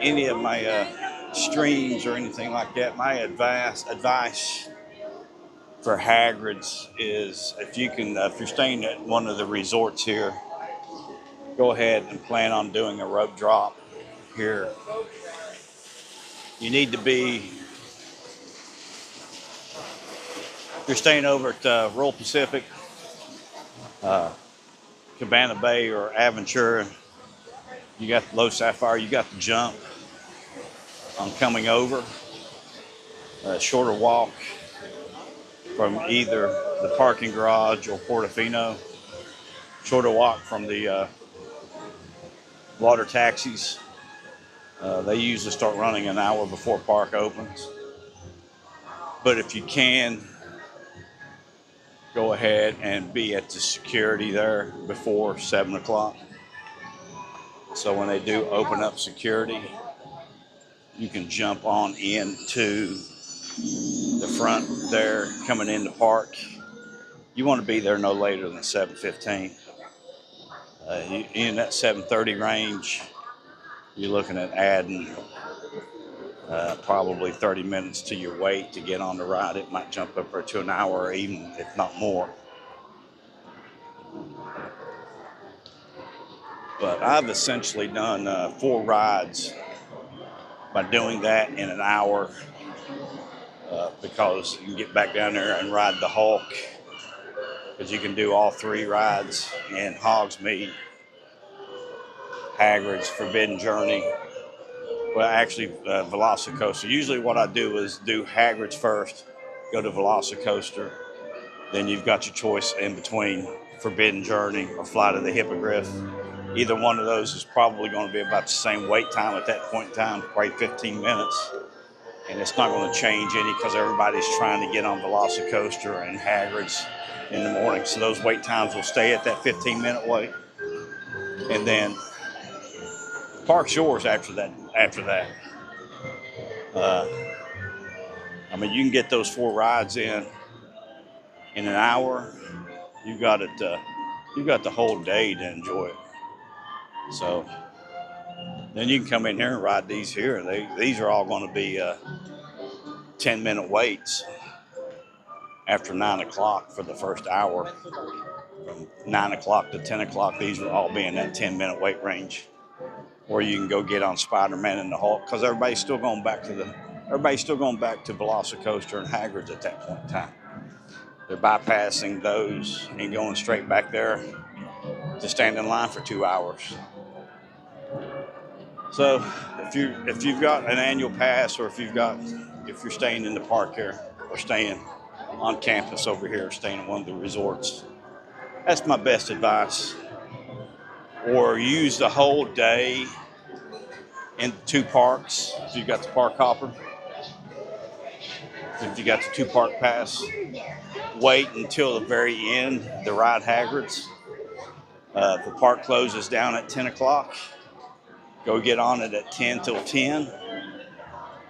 A: any of my streams or anything like that, my advice for Hagrid's is if you can, if you're staying at one of the resorts here, go ahead and plan on doing a rope drop here. You need to be, if you're staying over at Royal Pacific, Cabana Bay or Aventura, you got the Low Sapphire, you got the jump on coming over, a shorter walk from either the parking garage or Portofino, shorter walk from the water taxis. They usually start running an hour before park opens. But if you can, go ahead and be at the security there before 7 o'clock. So when they do open up security, you can jump on into the front there coming into park. You want to be there no later than 7:15. In that 7:30 range, you're looking at adding probably 30 minutes to your wait to get on the ride. It might jump up to an hour or even, if not more. But I've essentially done 4 rides by doing that in an hour because you can get back down there and ride the Hulk, because you can do all 3 rides in Hogsmeade, Hagrid's, Forbidden Journey. Well, actually, Velocicoaster. Usually what I do is do Hagrid's first, go to Velocicoaster. Then you've got your choice in between Forbidden Journey or Flight of the Hippogriff. Either one of those is probably going to be about the same wait time at that point in time, probably 15 minutes. And it's not going to change any because everybody's trying to get on Velocicoaster and Hagrid's in the morning. So those wait times will stay at that 15-minute wait. And then park's yours after that. I mean, you can get those 4 rides in an hour. You got it. You got the whole day to enjoy it. So then you can come in here and ride these here. These are all going to be 10-minute waits after 9 o'clock for the first hour. From 9 o'clock to 10 o'clock, these will all be in that 10-minute wait range. Or you can go get on Spider-Man and the Hulk, because everybody's still going back to Velocicoaster and Hagrid's at that point in time. They're bypassing those and going straight back there to stand in line for 2 hours. So if you've got an annual pass, or if you're staying in the park here, or staying on campus over here, staying in one of the resorts, that's my best advice. Or use the whole day in 2 parks if you got the park hopper. If you got the 2 park pass, wait until the very end to ride Hagrid's. The park closes down at 10 o'clock. Go get on it at 10 till 10.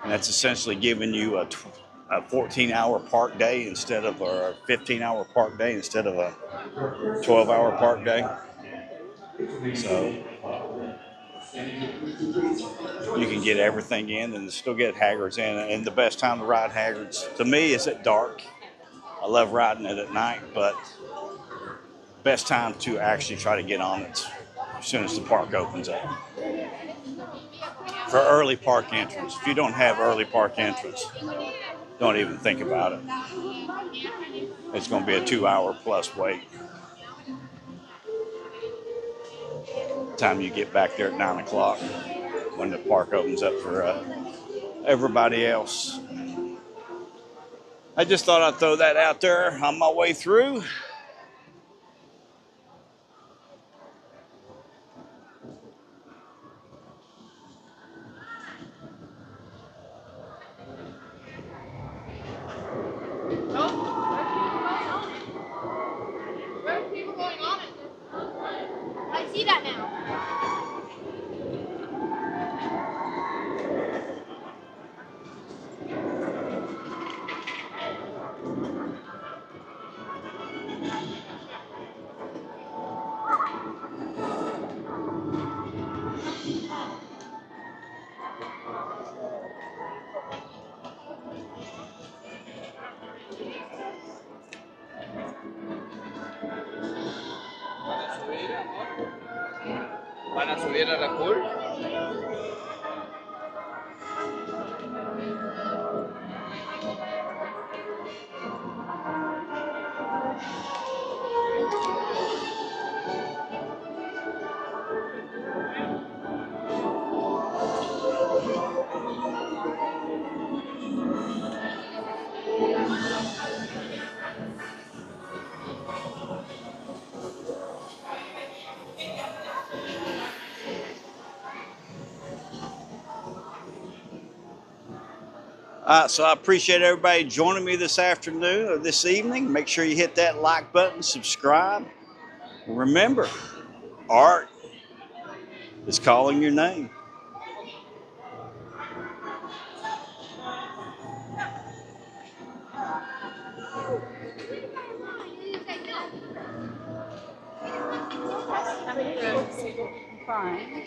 A: And that's essentially giving you a 14-hour park day instead of a 15-hour park day instead of a 12-hour park day. So you can get everything in and still get Hagrid's in. And the best time to ride Hagrid's, to me, is at dark. I love riding it at night, but best time to actually try to get on it as soon as the park opens up. For early park entrance, if you don't have early park entrance, don't even think about it. It's going to be a 2-hour plus wait. Time you get back there at 9 o'clock when the park opens up for everybody else. I just thought I'd throw that out there on my way through.
B: There's people going on it. I see that now.
D: ¿Van a subir a la pool?
A: So I appreciate everybody joining me this afternoon or this evening. Make sure you hit that like button, subscribe. And remember, art is calling your name.
B: Fine.